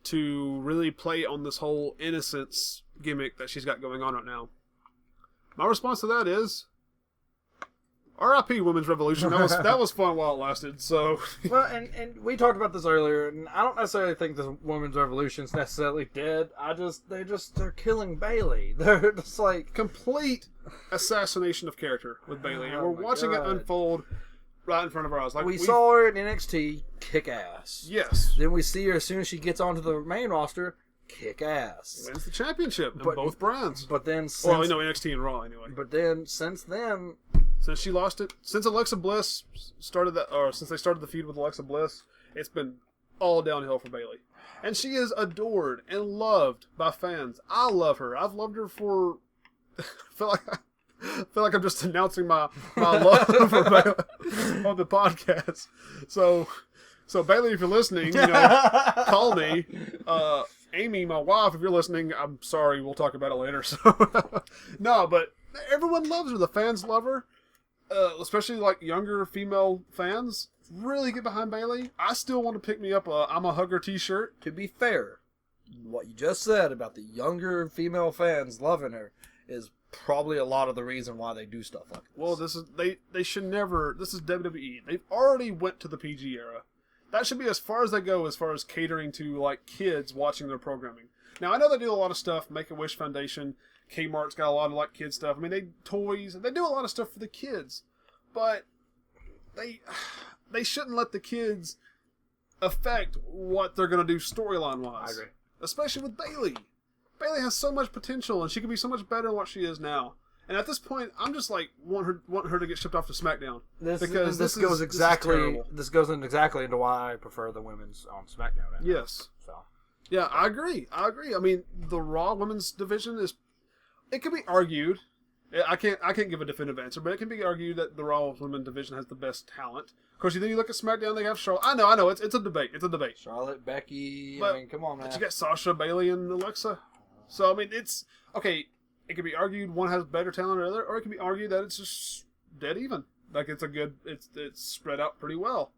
To really play on this whole innocence gimmick that she's got going on right now. My response to that is R.I.P. Women's Revolution. That was fun while it lasted. So well, and we talked about this earlier, and I don't necessarily think the Women's Revolution's necessarily dead. They're killing Bayley. They're just like complete assassination of character with Bayley, and we're watching it unfold right in front of our eyes. Like we saw her in NXT kick ass. Yes. Then we see her as soon as she gets onto the main roster, kick ass. Wins the championship in both brands. But then NXT and Raw anyway. But then since she lost it, since Alexa Bliss started that, or since they started the feud with Alexa Bliss, it's been all downhill for Bayley. And she is adored and loved by fans. I love her. I've loved her for I feel like I'm just announcing my love for Bayley on the podcast. So Bayley, if you're listening, call me. Amy, my wife, if you're listening, I'm sorry. We'll talk about it later. So no, but everyone loves her. The fans love her, especially like younger female fans. Really get behind Bayley. I still want to pick me up a "I'm a Hugger" T-shirt. To be fair, what you just said about the younger female fans loving her is probably a lot of the reason why they do stuff like this. Well, they should never. This is WWE. They've already went to the PG era. That should be as far as they go as far as catering to like kids watching their programming. Now I know they do a lot of stuff. Make-A-Wish Foundation, Kmart's got a lot of like kid stuff. I mean, they toys. They do a lot of stuff for the kids, but they shouldn't let the kids affect what they're going to do storyline wise. I agree, especially with Bayley. Bayley has so much potential, and she could be so much better than what she is now. And at this point, I'm just like want her to get shipped off to SmackDown. This goes exactly into why I prefer the women's on SmackDown. Yes. So. Yeah, I agree. I mean, the Raw women's division is. It can be argued. I can't give a definitive answer, but it can be argued that the Raw women's division has the best talent. Of course, you look at SmackDown, they have Charlotte. I know. It's a debate. Charlotte, Becky. But, I mean, come on, man. But you got Sasha, Bayley, and Alexa. So I mean, it's okay. It can be argued one has better talent than the other, or it can be argued that it's just dead even. Like it's spread out pretty well.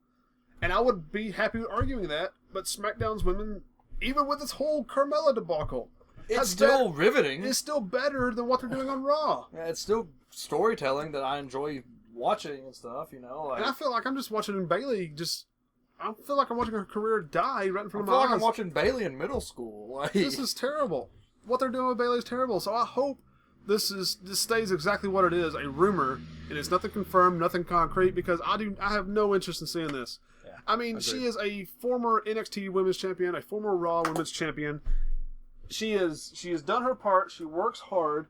And I would be happy with arguing that, but SmackDown's women, even with this whole Carmella debacle, it's still riveting. It's still better than what they're doing on Raw. Yeah, it's still storytelling that I enjoy watching and stuff, And I feel like I'm just watching Bayley I feel like I'm watching her career die right in front of my eyes. I feel like I'm watching Bayley in middle school. This is terrible. What they're doing with Bayley is terrible. So I hope this stays exactly what it is, a rumor, and it's nothing confirmed, nothing concrete, because I have no interest in seeing this. Yeah, I mean, she is a former NXT Women's Champion, a former Raw Women's Champion. She has done her part. She works hard,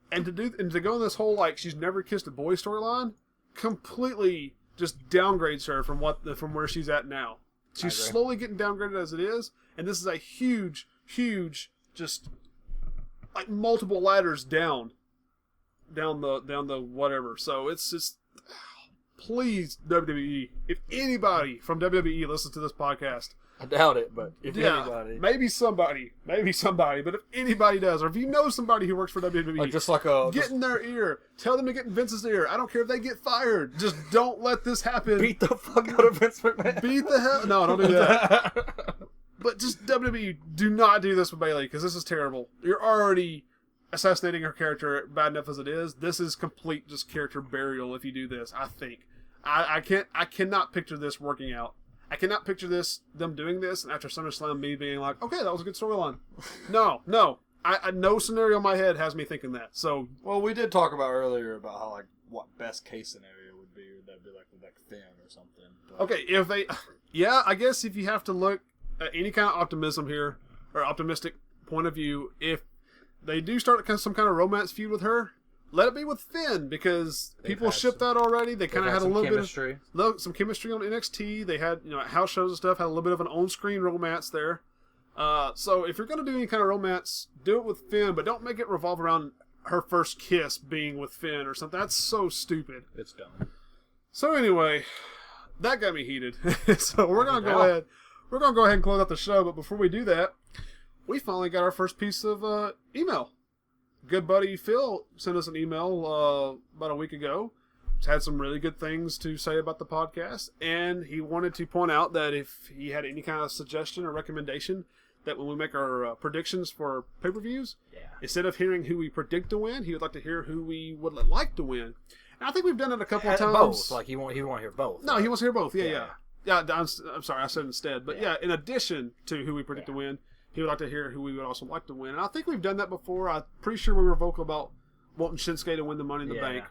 and to go in this whole like she's never kissed a boy storyline, completely just downgrades her from where she's at now. She's slowly getting downgraded as it is, and this is a huge just like multiple ladders down the whatever. So it's just, please, WWE, if anybody from WWE listens to this podcast, I doubt it, but if anybody, maybe somebody, but if anybody does, or if you know somebody who works for WWE, get in their ear, tell them to get in Vince's ear. I don't care if they get fired, just don't let this happen. Beat the fuck out of Vince McMahon. Beat the hell, no, don't do that. But just WWE, do not do this with Bayley, because this is terrible. You're already assassinating her character bad enough as it is. This is complete just character burial if you do this, I think. I cannot picture this working out. I cannot picture them doing this, and after SummerSlam, me being like, okay, that was a good storyline. No. No scenario in my head has me thinking that. So, well, we did talk about earlier about how, like, what best case scenario would be. That'd be like Finn or something. But... Okay, if they... Yeah, I guess if you have to look at any kind of optimism here, or optimistic point of view, if they do start some kind of romance feud with her, let it be with Finn, because people shipped that already. They kind of had a little chemistry. Some chemistry on NXT. They had, house shows and stuff, had a little bit of an on-screen romance there. So if you're going to do any kind of romance, do it with Finn, but don't make it revolve around her first kiss being with Finn or something. That's so stupid. It's dumb. So anyway, that got me heated. So we're going to go ahead. We're going to go ahead and close out the show, but before we do that, we finally got our first piece of email. Good buddy Phil sent us an email about a week ago had some really good things to say about the podcast, and he wanted to point out that if he had any kind of suggestion or recommendation, that when we make our predictions for pay-per-views, instead of hearing who we predict to win, he would like to hear who we would like to win. And I think we've done it a couple of times. Both, like he won't hear both. No, right? He wants to hear both. Yeah. I'm sorry, I said instead, but in addition to who we predict to win, he would like to hear who we would also like to win. And I think we've done that before. I'm pretty sure we were vocal about wanting Shinsuke to win the Money in the Bank.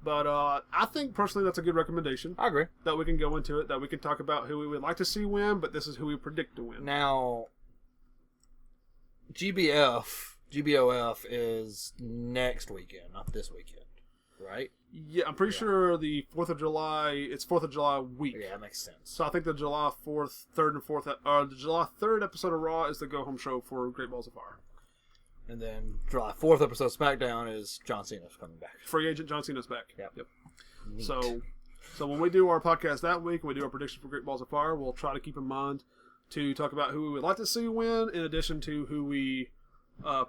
But I think personally that's a good recommendation. I agree. That we can go into it, that we can talk about who we would like to see win, but this is who we predict to win. Now, GBOF is next weekend, not this weekend, right? Yeah, I'm pretty sure the 4th of July, it's 4th of July week. Yeah, that makes sense. So I think the July 4th, 3rd, and 4th, the July 3rd episode of Raw is the go-home show for Great Balls of Fire. And then July 4th episode of SmackDown is John Cena's coming back. Free agent John Cena's back. Yep. Neat. So when we do our podcast that week, we do our prediction for Great Balls of Fire, we'll try to keep in mind to talk about who we would like to see win, in addition to who we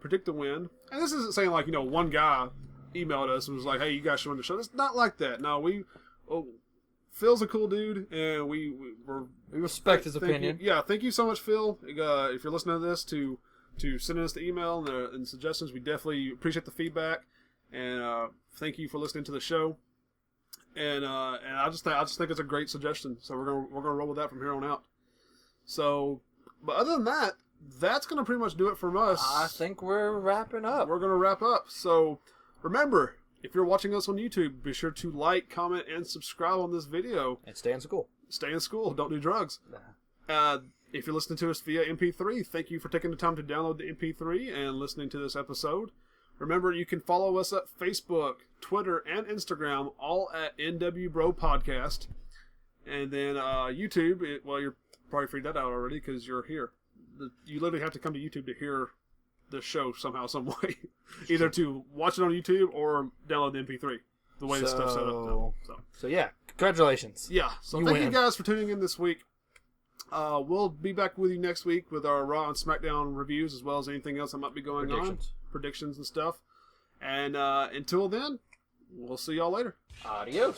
predict to win. And this isn't saying one guy emailed us and was like, "Hey, you guys should win the show." It's not like that. No, Phil's a cool dude, and we respect his opinion. Thank you so much, Phil. If you're listening to this, to send us the email and suggestions, we definitely appreciate the feedback, and thank you for listening to the show. And I just think it's a great suggestion. So we're gonna roll with that from here on out. So, but other than that, that's gonna pretty much do it from us. I think we're wrapping up. We're gonna wrap up. So remember, if you're watching us on YouTube, be sure to like, comment, and subscribe on this video. And stay in school. Stay in school. Don't do drugs. If you're listening to us via MP3, thank you for taking the time to download the MP3 and listening to this episode. Remember, you can follow us at Facebook, Twitter, and Instagram, all at n.W.bro podcast. And then YouTube, you're probably figured that out already because you're here. You literally have to come to YouTube to hear the show somehow, some way. Either to watch it on YouTube or download the MP3. The way this stuff's set up, though. So yeah, congratulations. Yeah, so thank you guys for tuning in this week. We'll be back with you next week with our Raw and SmackDown reviews, as well as anything else that might be going on. Predictions and stuff. And until then, we'll see y'all later. Adios.